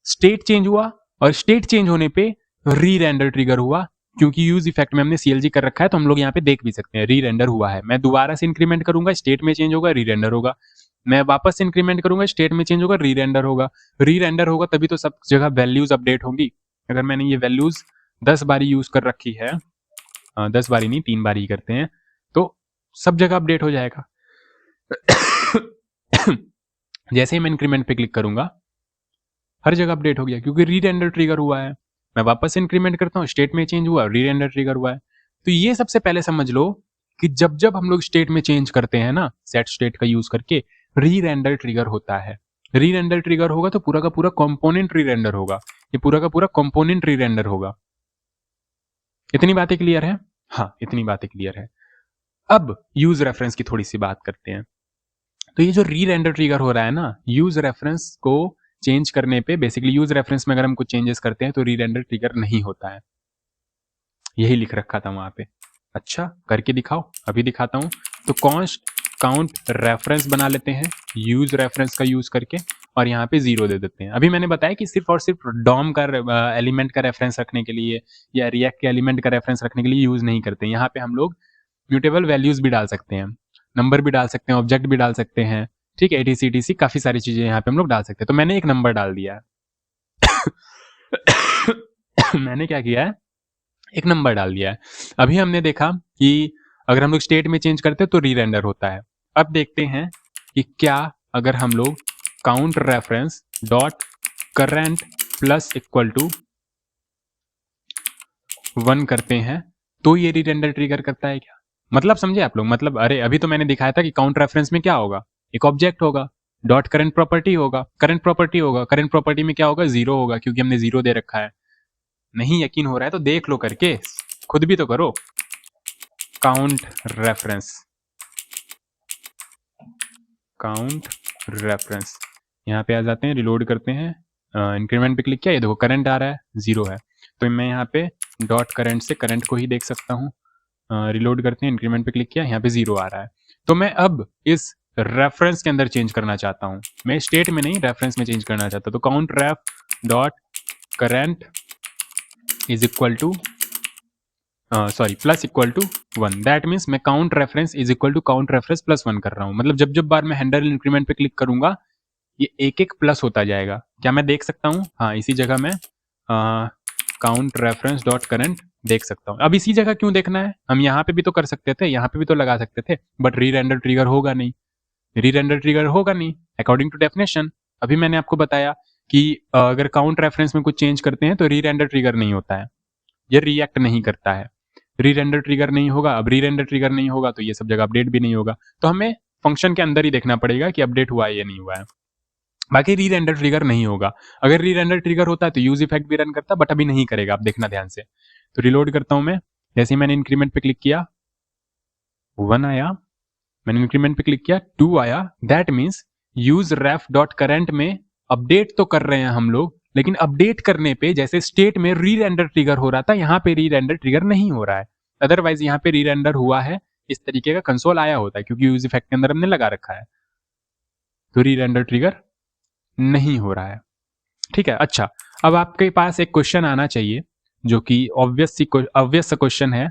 स्टेट चेंज हुआ, और स्टेट चेंज होने पे री रेंडर ट्रिगर हुआ। क्योंकि यूज इफेक्ट में हमने CLG कर रखा है तो हम लोग यहाँ पे देख भी सकते हैं री रेंडर हुआ है। मैं दोबारा से इंक्रीमेंट करूंगा, स्टेट में चेंज होगा, री रेंडर होगा। मैं वापस से इंक्रीमेंट करूंगा, स्टेट में चेंज होगा, री रेंडर होगा। री रेंडर होगा तभी तो सब जगह वैल्यूज अपडेट होंगी। अगर मैंने ये वैल्यूज 10 बारी यूज कर रखी है, 10 बारी नहीं 3 बारी करते हैं, तो सब जगह अपडेट हो जाएगा। जैसे ही मैं इंक्रीमेंट पे क्लिक करूंगा हर जगह अपडेट हो गया, क्योंकि री रेंडर ट्रिगर हुआ है। मैं वापस इंक्रीमेंट करता हूँ, स्टेट में चेंज हुआ, री रेंडर ट्रिगर हुआ है। तो ये सबसे पहले समझ लो कि जब जब हम लोग स्टेट में चेंज करते हैं ना, सेट स्टेट का यूज करके, री रेंडर ट्रिगर होता है। री रेंडर ट्रिगर होगा तो पूरा का पूरा कंपोनेंट री रेंडर होगा, ये पूरा का पूरा कंपोनेंट री रेंडर होगा। इतनी बातें क्लियर है? हाँ, इतनी बातें क्लियर है। अब यूज रेफरेंस की थोड़ी सी बात करते हैं। तो ये जो री रेंडर ट्रिगर हो रहा है ना, यूज रेफरेंस को चेंज करने पे, बेसिकली यूज रेफरेंस में अगर हम कुछ चेंजेस करते हैं तो री रेंडर ट्रिगर नहीं होता है, यही लिख रखा था वहां पे। अच्छा, करके दिखाओ, अभी दिखाता हूं। तो कॉन्स्ट काउंट रेफरेंस बना लेते हैं यूज रेफरेंस का यूज करके, और यहाँ पे 0 दे देते हैं। अभी मैंने बताया कि सिर्फ और सिर्फ डॉम का एलिमेंट का रेफरेंस रखने के लिए या रिएक्ट के एलिमेंट का रेफरेंस रखने के लिए यूज नहीं करते। यहाँ पे हम लोग म्यूटेबल वैल्यूज भी डाल सकते हैं, नंबर भी डाल सकते हैं, ऑब्जेक्ट भी डाल सकते हैं, ठीक है, ATC काफी सारी चीजें यहाँ पे हम लोग डाल सकते हैं। तो मैंने एक नंबर डाल दिया है। मैंने क्या किया है, एक नंबर डाल दिया है। अभी हमने देखा कि अगर हम लोग स्टेट में चेंज करते हैं तो री रेंडर होता है। अब देखते हैं कि क्या अगर हम लोग count reference dot current plus equal to 1 करते हैं तो ये री रेंडर ट्रिगर करता है क्या? मतलब समझे आप लोग? मतलब अरे अभी तो मैंने दिखाया था कि काउंट रेफरेंस में क्या होगा, एक ऑब्जेक्ट होगा, डॉट करंट प्रॉपर्टी होगा, करंट प्रॉपर्टी होगा, करंट प्रॉपर्टी में क्या होगा, 0 होगा, क्योंकि हमने 0 दे रखा है। नहीं यकीन हो रहा है तो देख लो करके, खुद भी तो करो। काउंट रेफरेंस, काउंट रेफरेंस, यहाँ पे आ जाते हैं, रिलोड करते हैं, इंक्रीमेंट पे क्लिक किया, ये देखो करंट आ रहा है, 0 है। तो मैं यहाँ पे डॉट करंट से करंट को ही देख सकता हूँ। रिलोड करते हैं, इंक्रीमेंट पे क्लिक किया, यहाँ पे 0 आ रहा है। तो मैं अब इस रेफरेंस के अंदर चेंज करना चाहता हूँ, मैं स्टेट में नहीं रेफरेंस में चेंज करना चाहता हूँ। तो count ref dot current is equal to sorry plus equal to 1। That means मैं count reference is equal to count reference plus 1 कर रहा हूँ। मतलब जब जब बार मैं हैंडल इंक्रीमेंट पे क्लिक करूंगा ये एक एक प्लस होता जाएगा। क्या मैं देख सकता हूँ? हाँ, इसी जगह मैं काउंट रेफरेंस डॉट करंट देख सकता हूँ। अब इसी जगह क्यों देखना है, हम यहाँ पे भी तो कर सकते थे, यहाँ पे भी तो लगा सकते थे, बट री रेंडर ट्रिगर होगा नहीं, री रेंडर ट्रिगर होगा नहीं अकॉर्डिंग टू डेफिनेशन। अभी मैंने आपको बताया कि अगर काउंट रेफरेंस में कुछ चेंज करते हैं तो री रेंडर ट्रिगर नहीं होता है, ये रिएक्ट नहीं करता है। री रेंडर ट्रिगर नहीं होगा, अब री रेंडर ट्रिगर नहीं होगा तो ये सब जगह अपडेट भी नहीं होगा। तो हमें फंक्शन के अंदर ही देखना पड़ेगा कि अपडेट हुआ है या नहीं हुआ है। बाकी री रेंडर ट्रिगर नहीं होगा। अगर री रेंडर ट्रिगर होता है तो यूज इफेक्ट भी रन करता, बट अभी नहीं करेगा, आप देखना ध्यान से। तो रिलोड करता हूं मैं, जैसे ही मैंने इंक्रीमेंट पे क्लिक किया 1 आया, मैंने इंक्रीमेंट पे क्लिक किया 2 आया। That means use ref dot current में अपडेट तो कर रहे हैं हम लोग, लेकिन अपडेट करने पे जैसे स्टेट में री रेंडर ट्रिगर हो रहा था, यहाँ पे री रेंडर ट्रिगर नहीं हो रहा है। अदरवाइज यहाँ पे री रेंडर हुआ है, इस तरीके का कंसोल आया होता है, क्योंकि यूज इफेक्ट के अंदर हमने लगा रखा है। तो री रेंडर ट्रिगर नहीं हो रहा है, ठीक है। अच्छा, अब आपके पास एक क्वेश्चन आना चाहिए जो कि ऑब्वियस क्वेश्चन है,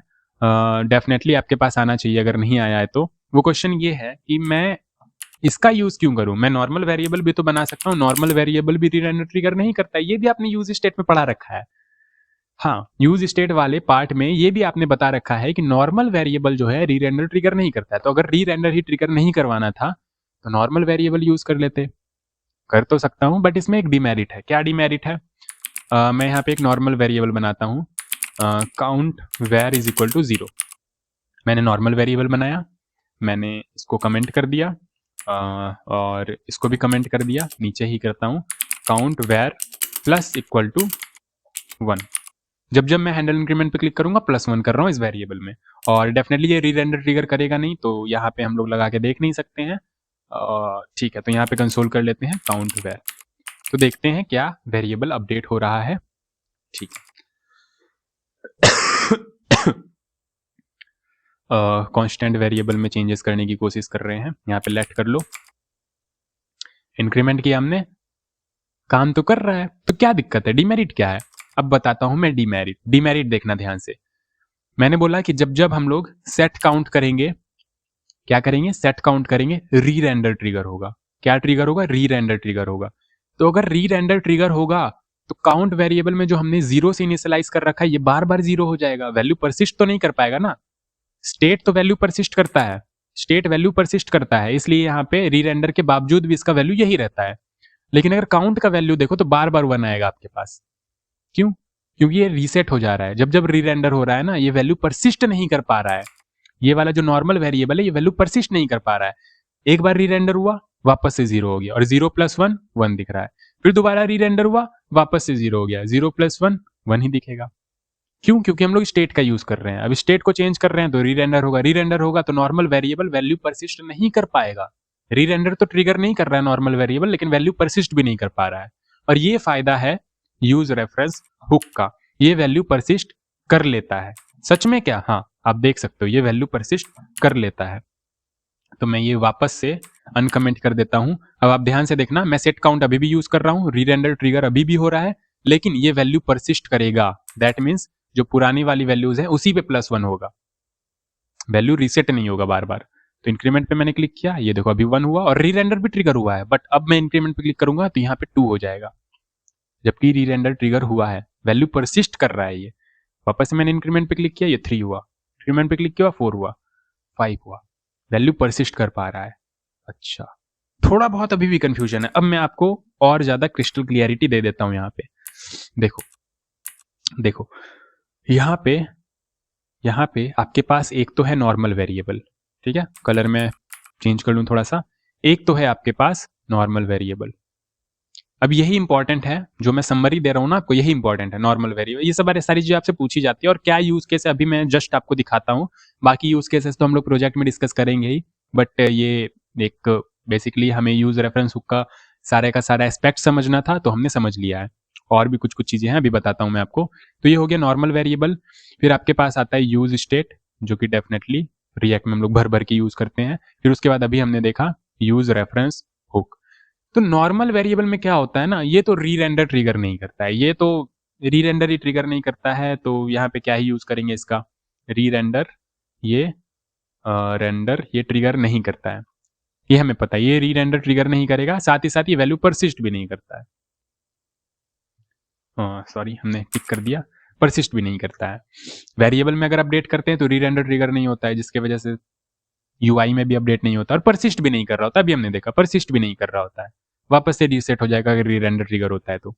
डेफिनेटली आपके पास आना चाहिए, अगर नहीं आया है तो। वो क्वेश्चन ये है कि मैं इसका यूज क्यों करूं? मैं नॉर्मल वेरिएबल भी तो बना सकता हूं, नॉर्मल वेरिएबल भी री रेंडर ट्रिगर नहीं करता है, ये भी आपने यूज स्टेट में पढ़ा रखा है। हाँ, यूज स्टेट वाले पार्ट में ये भी आपने बता रखा है कि नॉर्मल वेरिएबल जो है री रेंडर ट्रिगर नहीं करता है। तो अगर री रेंडर ही ट्रिगर नहीं करवाना था तो नॉर्मल वेरिएबल यूज कर लेते। कर तो सकता हूं, बट इसमें एक डिमेरिट है। क्या डिमेरिट है? मैं यहाँ पे एक नॉर्मल वेरिएबल बनाता हूँ, count var is equal to 0। मैंने नॉर्मल वेरिएबल बनाया, मैंने इसको कमेंट कर दिया और इसको भी कमेंट कर दिया। नीचे ही करता हूँ count var plus equal to 1। जब मैं हैंडल इंक्रीमेंट पे क्लिक करूंगा +1 कर रहा हूँ इस वेरिएबल में, और डेफिनेटली ये री रेंडर ट्रिगर करेगा नहीं, तो यहाँ पे हम लोग लगा के देख नहीं सकते हैं। ठीक है, तो यहाँ पे कंसोल कर लेते हैं काउंट वेर, तो देखते हैं क्या वेरिएबल अपडेट हो रहा है। ठीक है, कांस्टेंट वेरिएबल में चेंजेस करने की कोशिश कर रहे हैं। यहाँ पे लेट कर लो, इंक्रीमेंट किया हमने, काम तो कर रहा है, तो क्या दिक्कत है? डिमेरिट क्या है? अब बताता हूं मैं डिमेरिट देखना ध्यान से। मैंने बोला कि जब हम लोग सेट काउंट करेंगे, क्या करेंगे? सेट काउंट करेंगे, री रेंडर ट्रिगर होगा। क्या ट्रिगर होगा? री रेंडर ट्रिगर होगा। तो अगर री रेंडर ट्रिगर होगा तो काउंट वेरिएबल में जो हमने 0 से इनिशियलाइज कर रखा है, ये बार बार 0 हो जाएगा, वैल्यू परसिस्ट तो नहीं कर पाएगा ना। स्टेट तो वैल्यू परसिस्ट करता है, स्टेट वैल्यू परसिस्ट करता है, इसलिए यहाँ पे री रेंडर के बावजूद भी इसका वैल्यू यही रहता है। लेकिन अगर काउंट का वैल्यू देखो तो बार बार 1 आएगा आपके पास। क्यों? क्योंकि ये रीसेट हो जा रहा है। जब री रेंडर हो रहा है ना, ये वैल्यू परसिस्ट नहीं कर पा रहा है। ये वाला जो नॉर्मल वेरिएबल है, ये वैल्यू परसिस्ट नहीं कर पा रहा है। एक बार री रेंडर हुआ, वापस से 0 हो गया, और 0 + 1 1 दिख रहा है। फिर दोबारा री रेंडर हुआ, वापस से 0 हो गया, 0 + 1 1 ही दिखेगा। क्यों? क्योंकि हम लोग स्टेट का यूज कर रहे हैं। अब स्टेट को चेंज कर रहे हैं तो री रेंडर होगा, री रेंडर होगा तो नॉर्मल वेरिएबल वैल्यू परसिस्ट नहीं कर पाएगा। री रेंडर तो ट्रिगर नहीं कर रहा है नॉर्मल वेरिएबल, लेकिन वैल्यू परसिस्ट भी नहीं कर पा रहा है। और ये फायदा है यूज रेफरेंस हुक का, ये वैल्यू परसिस्ट कर लेता है। सच में क्या? हाँ, आप देख सकते हो ये वैल्यू परसिस्ट कर लेता है। तो मैं ये वापस से अनकमेंट कर देता हूं। अब आप ध्यान से देखना, मैं सेट काउंट अभी भी यूज कर रहा हूं, री रेंडर ट्रिगर अभी भी हो रहा है, लेकिन ये वैल्यू परसिस्ट करेगा। दैट मीन्स जो पुरानी वाली वैल्यूज है उसी पे +1 होगा, वैल्यू रीसेट नहीं होगा बार बार। तो इंक्रीमेंट पे मैंने क्लिक किया, ये देखो अभी 1 हुआ, और री रेंडर भी ट्रिगर हुआ है, बट अब मैं इंक्रीमेंट पे क्लिक करूंगा तो यहाँ पे 2 हो जाएगा, जबकि री रेंडर ट्रिगर हुआ है, वैल्यू परसिस्ट कर रहा है ये। वापस से मैंने इंक्रीमेंट पे क्लिक किया, ये 3 हुआ, इंक्रीमेंट पे क्लिक किया 4 हुआ, 5 हुआ, वैल्यू परसिस्ट कर पा रहा है। अच्छा, थोड़ा बहुत अभी भी कंफ्यूजन है। अब मैं आपको और ज्यादा क्रिस्टल क्लियरिटी दे देता हूं। यहाँ पे देखो यहाँ पे आपके पास एक तो है नॉर्मल वेरिएबल, ठीक है, कलर में चेंज कर लूं थोड़ा सा। एक तो है आपके पास नॉर्मल वेरिएबल। अब यही इंपॉर्टेंट है, जो मैं समरी दे रहा हूं ना आपको, यही इंपॉर्टेंट है, नॉर्मल वेरिएबल। ये सब सारी चीजें आपसे पूछी जाती है, और क्या यूज केस है अभी मैं जस्ट आपको दिखाता हूं। बाकी यूज केसेस तो हम लोग प्रोजेक्ट में डिस्कस करेंगे ही, बट ये एक बेसिकली हमें यूज रेफरेंस हुक का सारा एस्पेक्ट समझना था, तो हमने समझ लिया है। और भी कुछ चीजें हैं, अभी बताता हूं मैं आपको। तो ये हो गया नॉर्मल वेरिएबल। फिर आपके पास आता है यूज स्टेट, जो कि डेफिनेटली रिएक्ट में हम लोग भर भर के यूज करते हैं। फिर उसके बाद अभी हमने देखा यूज रेफरेंस हुक। तो नॉर्मल वेरिएबल में क्या होता है ना, ये तो री रेंडर ट्रिगर नहीं करता है, ये तो री रेंडर ही ट्रिगर नहीं करता है। तो यहाँ पे क्या ही यूज करेंगे इसका, री रेंडर, ये रेंडर ये ट्रिगर नहीं करता है, ये हमें पता है। ये री रेंडर ट्रिगर नहीं करेगा, साथ ही साथ ये वैल्यू परसिस्ट भी नहीं करता है। सॉरी, हमने टिक कर दिया, परसिस्ट भी नहीं करता है। वेरिएबल में अगर अपडेट करते हैं तो री रेंडर ट्रिगर नहीं होता है, जिसके वजह से यूआई में भी अपडेट नहीं होता, और परसिस्ट भी नहीं कर रहा होता। अभी हमने देखा परसिस्ट भी नहीं कर रहा होता है, वापस से रीसेट हो जाएगा अगर री रेंडर ट्रिगर होता है तो।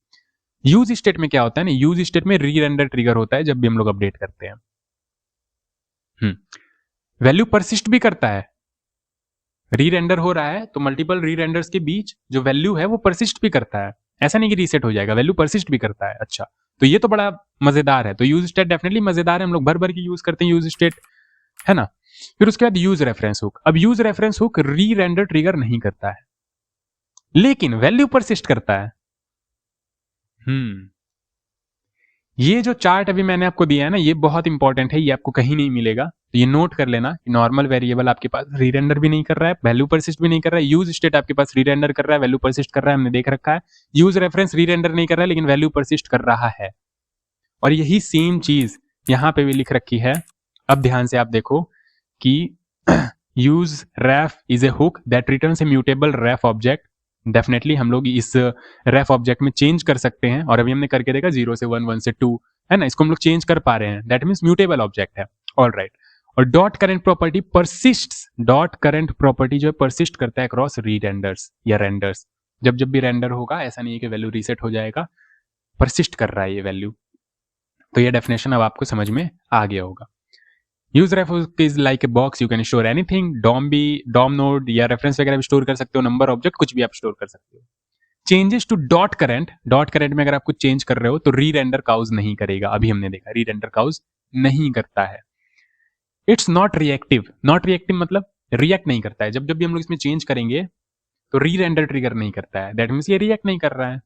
यूज स्टेट में क्या होता है ना, यूज स्टेट में री रेंडर ट्रिगर होता है जब भी हम लोग अपडेट करते हैं। वैल्यू परसिस्ट भी करता है, री रेंडर हो रहा है तो मल्टीपल री रेंडर्स के बीच जो वैल्यू है वो परसिस्ट भी करता है, ऐसा नहीं कि रीसेट हो जाएगा, वैल्यू परसिस्ट भी करता है। अच्छा, तो ये तो बड़ा मजेदार है। तो यूज स्टेट डेफिनेटली मजेदार है, हम लोग भर भर के यूज करते हैं यूज स्टेट, है ना। फिर उसके बाद यूज रेफरेंस हुक। अब यूज रेफरेंस हुक री रेंडर ट्रिगर नहीं करता है लेकिन वैल्यू परसिस्ट करता है। ये जो चार्ट अभी मैंने आपको दिया है ना, ये बहुत इंपॉर्टेंट है, ये आपको कहीं नहीं मिलेगा, तो ये नोट कर लेना कि नॉर्मल वेरिएबल आपके पास री रेंडर भी नहीं कर रहा है, वैल्यू परसिस्ट भी नहीं कर रहा है। यूज स्टेट आपके पास री रेंडर कर रहा है, वैल्यू परसिस्ट कर रहा है, हमने देख रखा है। यूज रेफरेंस री रेंडर नहीं कर रहा है लेकिन वैल्यू परसिस्ट कर रहा है, और यही सेम चीज यहां पे भी लिख रखी है। अब ध्यान से आप देखो कि use ref is a hook that returns A mutable ref object. Definitely हम लोग इस रेफ ऑब्जेक्ट में चेंज कर सकते हैं, और अभी हमने करके देखा 0 से 1, 1 से 2, है ना, इसको हम लोग चेंज कर पा रहे हैं, दैट मीन्स म्यूटेबल ऑब्जेक्ट है। All right. और dot current property persists, dot current property जो है परसिस्ट करता है अक्रॉस री रेंडर्स या रेंडर्स। जब जब भी रेंडर होगा, ऐसा नहीं है कि वैल्यू रीसेट हो जाएगा, परसिस्ट कर रहा है ये वैल्यू। तो ये डेफिनेशन अब आपको समझ में आ गया होगा। Use ref is like a box, you can store anything, DOM node या रेफरेंस वगैरह भी स्टोर कर सकते हो, नंबर ऑब्जेक्ट कुछ भी आप स्टोर कर सकते हो। चेंजेस टू डॉट करेंट में अगर आप कुछ चेंज कर रहे हो तो री रेंडर काउज नहीं करेगा, अभी हमने देखा री रेंडर काउज नहीं करता है। It's not reactive, not reactive मतलब रिएक्ट नहीं करता है, जब जब भी हम लोग इसमें चेंज करेंगे तो री रेंडर ट्रिगर नहीं करता है, दैट मीन्स ये रिएक्ट नहीं कर रहा है।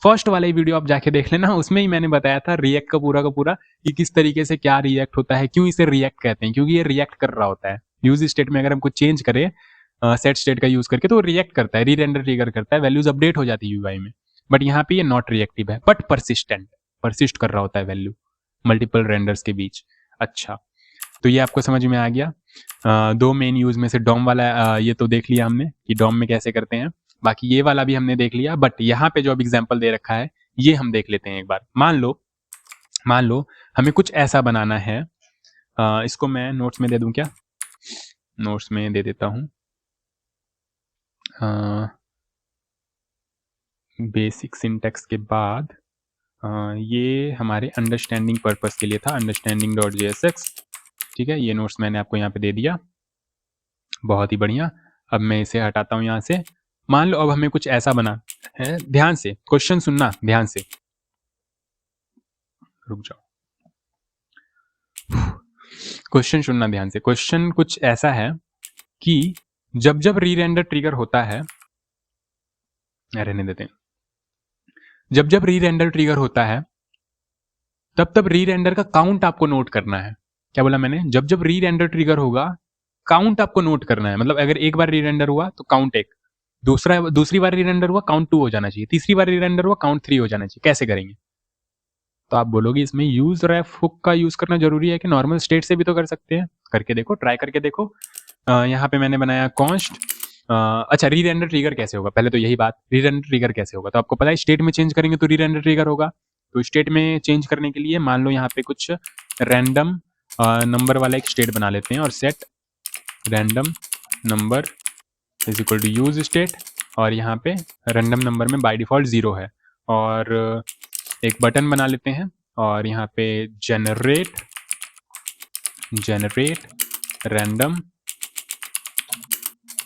फर्स्ट वाला ही वीडियो आप जाके देख लेना, उसमें ही मैंने बताया था रिएक्ट का पूरा कि किस तरीके से क्या रिएक्ट होता है, क्यों इसे रिएक्ट कहते हैं, क्योंकि ये रिएक्ट कर रहा होता है। यूज स्टेट में अगर हम कुछ चेंज करें सेट स्टेट का यूज करके तो रिएक्ट करता है, री रेंडर ट्रिगर करता है, वैल्यूज अपडेट हो जाती है यूआई में। बट यहाँ पे ये नॉट रिएक्टिव है बट परसिस्टेंट, परसिस्ट कर रहा होता है वैल्यू मल्टीपल रेंडर्स के बीच। अच्छा, तो ये आपको समझ में आ गया। दो मेन यूज में से डॉम वाला ये तो देख लिया हमने कि डॉम में कैसे करते हैं, बाकी ये वाला भी हमने देख लिया। बट यहाँ पे जो अब एग्जाम्पल दे रखा है ये हम देख लेते हैं एक बार। मान लो हमें कुछ ऐसा बनाना है, इसको मैं नोट्स में दे दूं क्या, नोट्स में दे देता हूं। बेसिक सिंटेक्स के बाद ये हमारे अंडरस्टैंडिंग पर्पस के लिए था, understanding.jsx, ठीक है। ये नोट्स मैंने आपको यहाँ पे दे दिया, बहुत ही बढ़िया। अब मैं इसे हटाता हूँ यहाँ से। मान लो अब हमें कुछ ऐसा बना है, ध्यान से क्वेश्चन सुनना, ध्यान से रुक जाओ, क्वेश्चन सुनना ध्यान से। क्वेश्चन कुछ ऐसा है कि जब जब री रेंडर ट्रिगर होता है, रहने देते हैं, जब जब री रेंडर ट्रिगर होता है तब तब री रेंडर का काउंट आपको नोट करना है। क्या बोला मैंने, जब जब री रेंडर ट्रिगर होगा काउंट आपको नोट करना है। मतलब अगर एक बार री रेंडर हुआ तो काउंट 1, दूसरी बार री रेंडर हुआ काउंट 2 हो जाना चाहिए, तीसरी बार री रेंडर हुआ काउंट 3 हो जाना चाहिए। कैसे करेंगे, तो आप बोलोगे इसमें यूज रेफ हुक का यूज करना जरूरी है कि नॉर्मल स्टेट से भी तो कर सकते हैं। करके देखो, ट्राई करके देखो। यहाँ पे मैंने बनाया कॉन्स्ट। अच्छा, री रेंडर ट्रिगर कैसे होगा, पहले तो यही बात, री रेंडर ट्रिगर कैसे होगा, तो आपको पता है स्टेट में चेंज करेंगे तो री रेंडर ट्रिगर होगा। तो स्टेट में चेंज करने के लिए मान लो यहाँ पे कुछ रैंडम नंबर वाला एक स्टेट बना लेते हैं, और set random number is equal to use state, और यहाँ पे रैंडम नंबर में बाय डिफॉल्ट 0 है, और एक बटन बना लेते हैं, और यहाँ पे जनरेट रैंडम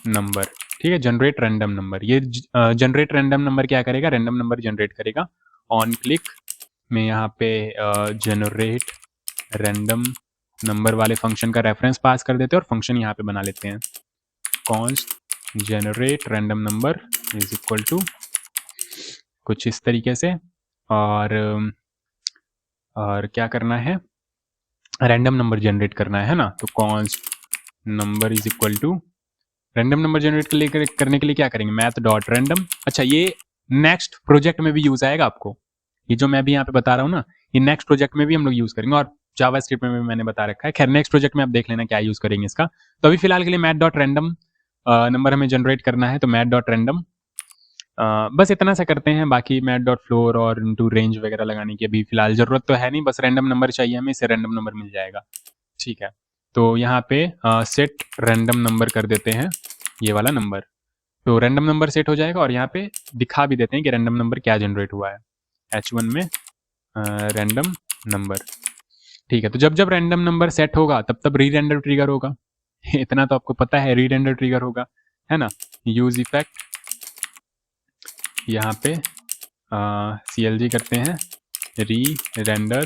नंबर, ठीक है, जनरेट रैंडम नंबर। ये जनरेट रैंडम नंबर क्या करेगा, रैंडम नंबर जनरेट करेगा। ऑन क्लिक में यहाँ पे जनरेट रैंडम नंबर वाले फंक्शन का रेफरेंस पास कर देते हैं, और फंक्शन यहाँ पे बना लेते हैं const generate random number is equal to कुछ इस तरीके से। और क्या करना है, रैंडम नंबर जनरेट करना है ना, तो const number is equal to random number generate करने के लिए क्या करेंगे, मैथ डॉट रैंडम। अच्छा, ये नेक्स्ट प्रोजेक्ट में भी यूज आएगा आपको, ये जो मैं भी यहाँ पे बता रहा हूँ ना, ये नेक्स्ट प्रोजेक्ट में भी हम लोग यूज करेंगे, और जावास्क्रिप्ट में भी मैंने बता रखा है। खैर, नेक्स्ट प्रोजेक्ट में आप देख लेना क्या यूज करेंगे इसका। तो अभी फिलहाल के लिए मैथ डॉट रैंडम नंबर हमें जनरेट करना है, तो मैथ डॉट रैंडम बस इतना सा करते हैं। बाकी मैथ डॉट फ्लोर और इनटू रेंज वगैरह लगाने की अभी फिलहाल जरूरत तो है नहीं, बस रैंडम नंबर चाहिए हमें, इससे रैंडम नंबर मिल जाएगा, ठीक है। तो यहाँ पे सेट रैंडम नंबर कर देते हैं, ये वाला नंबर, तो रैंडम नंबर सेट हो जाएगा, और यहाँ पे दिखा भी देते हैं कि रैंडम नंबर क्या जनरेट हुआ है, H1 में रैंडम नंबर। ठीक है, तो जब जब रैंडम नंबर सेट होगा तब तब री रेंडर ट्रिगर होगा। इतना तो आपको पता है, री रेंडर ट्रिगर होगा, है ना। यूज इफेक्ट, यहाँ पे CLG करते हैं, री रेंडर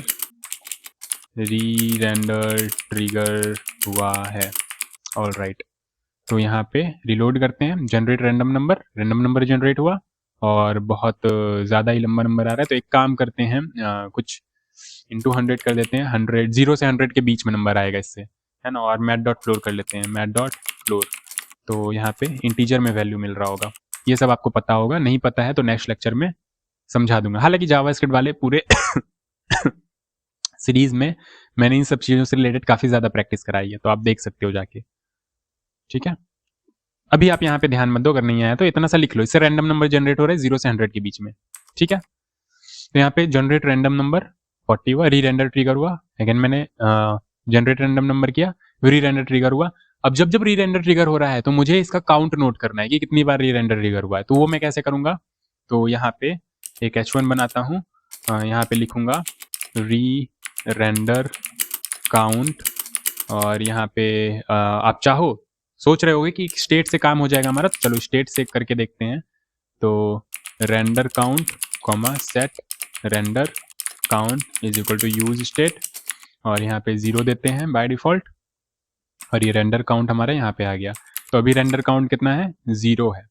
ट्रिगर हुआ है। ऑल राइट, तो यहाँ पे रिलोड करते हैं, जनरेट रैंडम नंबर जनरेट हुआ और बहुत ज़्यादा ही लंबा नंबर आ रहा है, तो एक काम करते हैं, कुछ इंटू 100 कर देते हैं, 100 0 से 100 के बीच में नंबर आएगा इससे, है ना। और मैट डॉट फ्लोर कर लेते हैं, मैट डॉट फ्लोर, तो यहाँ पे इंटीजर में वैल्यू मिल रहा होगा। ये सब आपको पता होगा, नहीं पता है तो नेक्स्ट लेक्चर में समझा दूंगा। हालांकि जावास्क्रिप्ट वाले पूरे सीरीज में मैंने इन सब चीज़ों से रिलेटेड काफ़ी ज़्यादा प्रैक्टिस कराई है, तो आप देख सकते हो जाके, ठीक है। अभी आप यहाँ पे ध्यान मत दो, अगर नहीं आया तो इतना सा लिख लो, इससे रैंडम नंबर जनरेट हो रहा है 0 से 100 के बीच में, ठीक है। तो यहाँ पे जनरेट रैंडम नंबर 40 हुआ, री रेंडर ट्रिगर हुआ, अगेन मैंने जनरेट रैंडम नंबर किया, री रेंडर ट्रिगर हुआ। अब जब जब री रेंडर ट्रिगर हो रहा है तो मुझे इसका काउंट नोट करना है कि कितनी बार री रेंडर ट्रिगर हुआ है, तो वो मैं कैसे करूंगा, तो यहाँ पे एक H1 बनाता हूँ, यहाँ पे लिखूंगा री रेंडर काउंट, और यहाँ पे आप चाहो, सोच रहे होगे कि स्टेट से काम हो जाएगा हमारा, तो चलो स्टेट से करके देखते हैं। तो render count comma set render count is equal to use state, और यहाँ पे 0 देते हैं बाय डिफॉल्ट, और ये रेंडर काउंट हमारा यहाँ पे आ गया। तो अभी रेंडर काउंट कितना है, 0 है,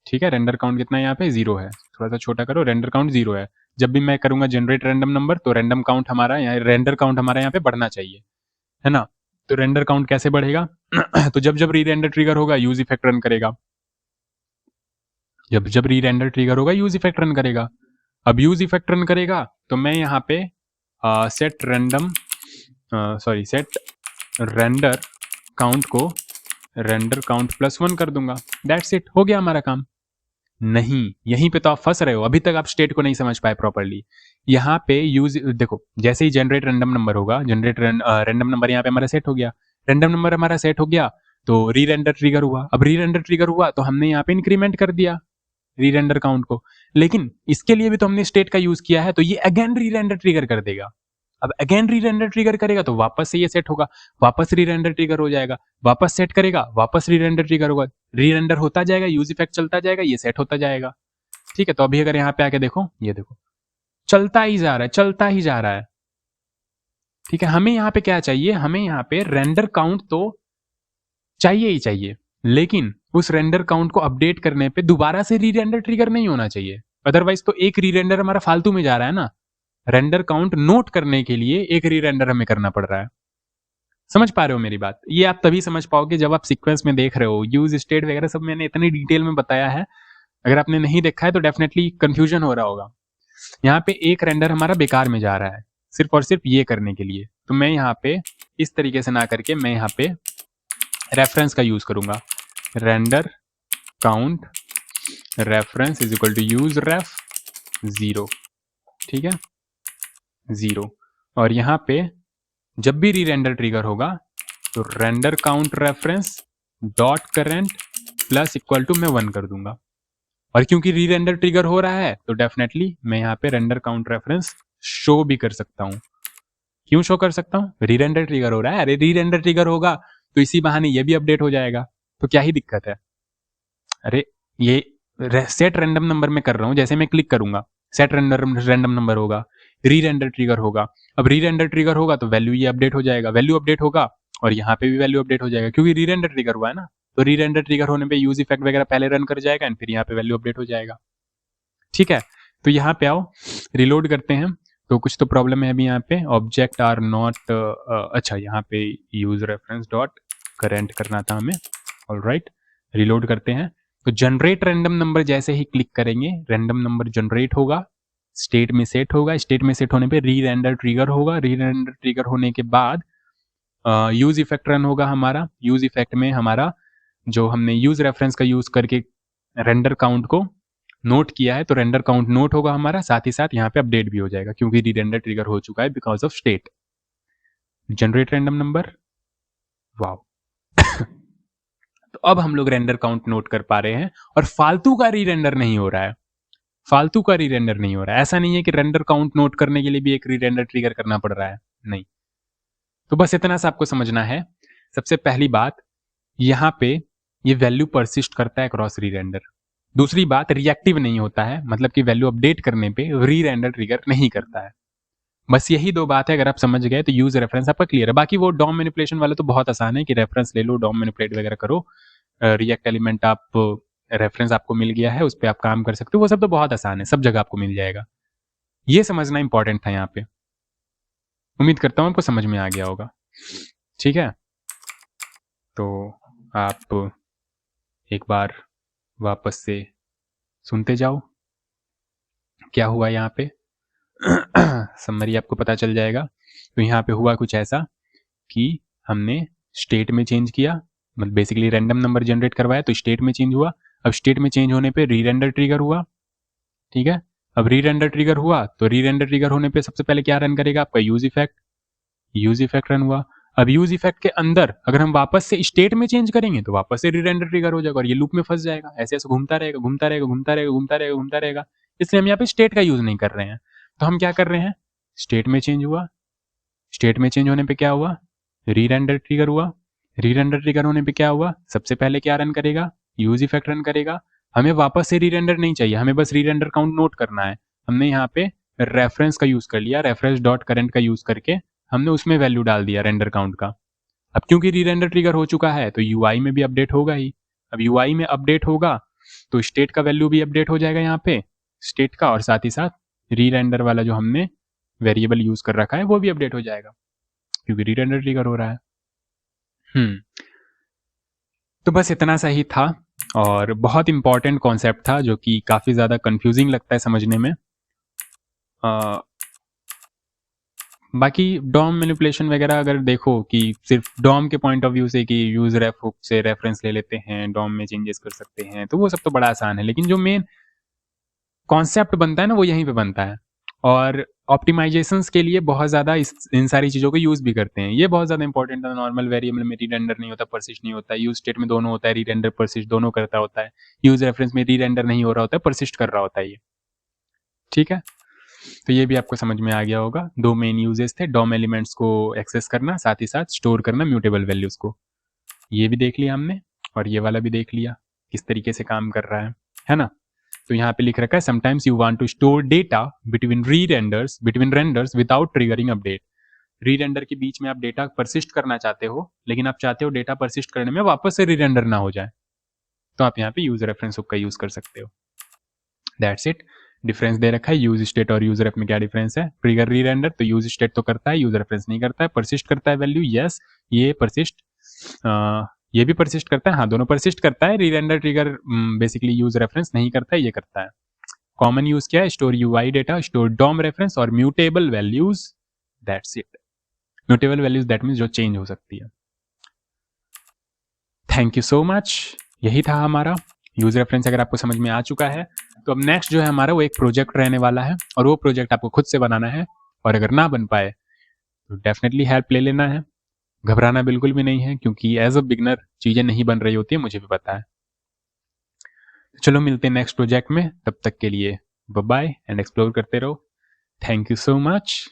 ठीक है। रेंडर काउंट कितना है यहाँ पे, 0 है, थोड़ा सा छोटा करो, रेंडर काउंट 0 है। जब भी मैं करूंगा जनरेट रैंडम नंबर, तो रैंडम काउंट हमारा यहाँ, रेंडर काउंट हमारा यहाँ पे बढ़ना चाहिए, है ना। तो रेंडर काउंट कैसे बढ़ेगा तो जब जब री रेंडर ट्रिगर होगा यूज इफेक्ट रन करेगा, जब जब री रेंडर ट्रिगर होगा यूज इफेक्ट रन करेगा। अब यूज इफेक्ट रन करेगा तो मैं यहाँ पे सेट रेंडर काउंट को रेंडर काउंट +1 कर दूंगा, दैट्स इट, हो गया हमारा काम। नहीं, यहीं पे तो आप फंस रहे हो, अभी तक आप स्टेट को नहीं समझ पाए प्रॉपर्ली। यहाँ पे यूज देखो, जैसे ही जनरेट रैंडम नंबर होगा, जनरेट रैंडम नंबर यहाँ पे हमारा सेट हो गया, रैंडम नंबर हमारा सेट हो गया, तो री रेंडर ट्रिगर हुआ। अब री रेंडर ट्रिगर हुआ तो हमने यहाँ पे इंक्रीमेंट कर दिया री रेंडर काउंट को, लेकिन इसके लिए भी तो हमने स्टेट का यूज किया है, तो ये अगेन री रेंडर ट्रिगर कर देगा। अब अगेन री रेंडर ट्रिगर करेगा तो वापस से ये सेट होगा, वापस री रेंडर ट्रिगर हो जाएगा, वापस सेट करेगा, वापस री रेंडर ट्रिगर होगा, री रेंडर होता जाएगा, यूज इफेक्ट चलता जाएगा, ये सेट होता जाएगा, ठीक है। तो अभी अगर यहाँ पे आके देखो, ये देखो चलता ही जा रहा है, चलता ही जा रहा है, ठीक है। हमें यहाँ पे क्या चाहिए, हमें यहाँ पे रेंडर काउंट तो चाहिए ही चाहिए, लेकिन उस रेंडर काउंट को अपडेट करने पे दोबारा से री रेंडर ट्रिगर नहीं होना चाहिए, अदरवाइज तो एक री रेंडर हमारा फालतू में जा रहा है ना। रेंडर काउंट नोट करने के लिए एक री रेंडर हमें करना पड़ रहा है। समझ पा रहे हो मेरी बात, ये आप तभी समझ पाओगे जब आप सीक्वेंस में देख रहे हो, यूज स्टेट वगैरह सब मैंने इतनी डिटेल में बताया है, अगर आपने नहीं देखा है तो डेफिनेटली कंफ्यूजन हो रहा होगा। यहाँ पे एक रेंडर हमारा बेकार में जा रहा है सिर्फ और सिर्फ ये करने के लिए, तो मैं यहाँ पे इस तरीके से ना करके मैं यहाँ पे रेफरेंस का यूज करूंगा, render count reference is equal to use ref 0, ठीक है 0। और यहाँ पे जब भी री रेंडर ट्रिगर होगा तो render count reference dot current plus equal to मैं 1 कर दूंगा, और क्योंकि री रेंडर ट्रिगर हो रहा है तो डेफिनेटली मैं यहाँ पे रेंडर काउंट रेफरेंस शो भी कर सकता हूँ। क्यों शो कर सकता हूँ, री रेंडर ट्रिगर हो रहा है, अरे री रेंडर ट्रिगर होगा तो इसी बहाने ये भी अपडेट हो जाएगा, तो क्या ही दिक्कत है। अरे ये सेट रैंडम नंबर में कर रहा हूँ, जैसे मैं क्लिक करूंगा सेट रैंडम नंबर होगा, री रेंडर ट्रिगर होगा। अब री रेंडर ट्रिगर होगा तो वैल्यू ये अपडेट हो जाएगा, वैल्यू अपडेट होगा और यहाँ पे भी वैल्यू अपडेट हो जाएगा, क्योंकि री रेंडर ट्रिगर हुआ है ना। तो री रेंडर ट्रिगर होने पे यूज इफेक्ट वगैरह पहले रन कर जाएगा एंड फिर यहाँ पे वैल्यू अपडेट हो जाएगा, ठीक है। तो यहाँ पे आओ, रिलोड करते हैं, तो कुछ तो प्रॉब्लम है अभी यहाँ पे, ऑब्जेक्ट आर नॉट, अच्छा यहाँ पे यूज रेफरेंस डॉट करेंट करना था हमें, ऑलराइट। रिलोड करते हैं, तो जनरेट रैंडम नंबर जैसे ही क्लिक करेंगे रैंडम नंबर जनरेट होगा, स्टेट में सेट होगा, स्टेट में सेट होने पे री रेंडर ट्रिगर होगा, री रेंडर ट्रिगर होने के बाद यूज इफेक्ट रन होगा हमारा, यूज इफेक्ट में हमारा जो हमने यूज रेफरेंस का यूज करके रेंडर काउंट को नोट किया है, तो रेंडर काउंट नोट होगा हमारा, साथ ही साथ यहाँ पे अपडेट भी हो जाएगा क्योंकि री रेंडर ट्रिगर हो चुका है because of state. Generate random number, wow तो अब हम लोग रेंडर काउंट नोट कर पा रहे हैं और फालतू का री रेंडर नहीं हो रहा है, फालतू का री रेंडर नहीं हो रहा है। ऐसा नहीं है कि रेंडर काउंट नोट करने के लिए भी एक री रेंडर ट्रिगर करना पड़ रहा है, नहीं, तो बस इतना सा आपको समझना है। सबसे पहली बात, यहाँ पे ये वैल्यू परसिस्ट करता है क्रॉस री रेंडर। दूसरी बात, रिएक्टिव नहीं होता है, मतलब कि वैल्यू अपडेट करने पे री रेंडर ट्रिगर नहीं करता है। बस यही दो बात है, अगर आप समझ गए तो यूज रेफरेंस आपका क्लियर है। बाकी वो डॉम मैनिपुलेशन वाला तो बहुत आसान है कि रेफरेंस ले लो, डॉम मैनिपुलेट वगैरह करो, रिएक्ट एलिमेंट आप रेफरेंस आपको मिल गया है, उस पर आप काम कर सकते हो, वो सब तो बहुत आसान है, सब जगह आपको मिल जाएगा। ये समझना इंपॉर्टेंट था यहाँ पे। उम्मीद करता हूँ आपको समझ में आ गया होगा। ठीक है, तो आप एक बार वापस से सुनते जाओ क्या हुआ यहाँ पे। समरी आपको पता चल जाएगा। तो यहाँ पे हुआ कुछ ऐसा कि हमने स्टेट में चेंज किया, मतलब बेसिकली रैंडम नंबर जनरेट करवाया तो स्टेट में चेंज हुआ। अब स्टेट में चेंज होने पे री रेंडर ट्रिगर हुआ। ठीक है, अब री रेंडर ट्रिगर हुआ तो री रेंडर ट्रिगर होने पे सबसे पहले क्या रन करेगा, आपका use effect. Use effect run हुआ। अब यूज इफेक्ट के अंदर अगर हम वापस से स्टेट में चेंज करेंगे तो वापस से री रेंडर ट्रिगर हो जाएगा और ये लूप में फंस जाएगा, ऐसे ऐसे घूमता रहेगा घूमता रहेगा घूमता रहेगा घूमता रहेगा घूमता रहेगा। इसलिए हम यहाँ पे स्टेट का यूज नहीं कर रहे हैं। तो हम क्या कर रहे हैं, स्टेट में चेंज हुआ, स्टेट में चेंज होने पे क्या हुआ, री रेंडर ट्रिगर हुआ। री रेंडर ट्रिगर होने पे क्या हुआ, सबसे पहले क्या रन करेगा, यूज इफेक्ट रन करेगा। हमें वापस से री रेंडर नहीं चाहिए, हमें बस री रेंडर काउंट नोट करना है। हमने यहाँ पे रेफरेंस का यूज कर लिया, रेफरेंस डॉट करेंट का यूज करके हमने उसमें वैल्यू डाल दिया रेंडर काउंट का। अब क्योंकि री रेंडर ट्रिगर हो चुका है तो यूआई में भी अपडेट होगा ही। अब यूआई में अपडेट होगा तो स्टेट का वैल्यू भी अपडेट हो जाएगा यहाँ पे, स्टेट का, और साथ ही साथ री रेंडर वाला जो हमने वेरिएबल यूज कर रखा है वो भी अपडेट हो जाएगा क्योंकि री रेंडर ट्रिगर हो रहा है। तो बस इतना सा ही था और बहुत इंपॉर्टेंट कॉन्सेप्ट था जो कि काफ़ी ज़्यादा कंफ्यूजिंग लगता है समझने में। बाकी डॉम मैनिपुलेशन वगैरह अगर देखो कि सिर्फ डॉम के पॉइंट ऑफ व्यू से कि यूज रेफ हुक से रेफरेंस ले लेते हैं, डॉम में चेंजेस कर सकते हैं, तो वो सब तो बड़ा आसान है, लेकिन जो मेन कॉन्सेप्ट बनता है ना वो यहीं पे बनता है। और ऑप्टिमाइजेशंस के लिए बहुत ज़्यादा इन सारी चीज़ों को यूज़ भी करते हैं। ये बहुत ज़्यादा इंपॉर्टेंट है। नॉर्मल वेरिएबल में री रेंडर नहीं होता, परसिस्ट नहीं होता, यूज स्टेट में दोनों होता है, री रेंडर परसिस्ट दोनों करता होता है। यूज रेफरेंस में री रेंडर नहीं हो रहा होता है, परसिस्ट कर रहा होता है ये। ठीक है, तो ये भी आपको समझ में आ गया होगा। दो मेन यूजेस थे, डॉम एलिमेंट्स को एक्सेस करना, साथ ही साथ स्टोर करना म्यूटेबल वैल्यूज को। ये भी देख लिया हमने और ये वाला भी देख लिया किस तरीके से काम कर रहा है ना। तो यहाँ पे लिख रखा है sometimes you want to store data between renders without triggering update. Rerender के बीच में आप डेटा परसिस्ट करना चाहते हो, लेकिन आप चाहते हो डेटा परसिस्ट करने में वापस से री रेंडर ना हो जाए, तो आप यहाँ पे यूज रेफरेंस हुक का यूज कर सकते हो। That's it. डिफरेंस दे रखा है यूज स्टेट और यूज रेफ में क्या डिफरेंस है। ट्रिगर री रेंडर तो यूज स्टेट तो करता है, यूज रेफरेंस नहीं करता है। परसिस्ट करता है वैल्यू, यस ये परसिस्ट, ये भी परसिस्ट करता है, हाँ दोनों परसिस्ट करता है। री render trigger basically use reference नहीं करता है, ये करता है। कॉमन यूज क्या है, store UI data, store DOM reference और mutable values. That's it. Mutable values that means जो चेंज हो सकती है। Thank you so much. यही था हमारा यूज रेफरेंस। अगर आपको समझ में आ चुका है तो अब नेक्स्ट जो है हमारा वो एक प्रोजेक्ट रहने वाला है और वो प्रोजेक्ट आपको खुद से बनाना है। और अगर ना बन पाए तो डेफिनेटली हेल्प ले लेना है, घबराना बिल्कुल भी नहीं है, क्योंकि एज अ बिगनर चीज़ें नहीं बन रही होती है, मुझे भी पता है। चलो मिलते हैं नेक्स्ट प्रोजेक्ट में, तब तक के लिए बाय बाय एंड एक्सप्लोर करते रहो। Thank you so much.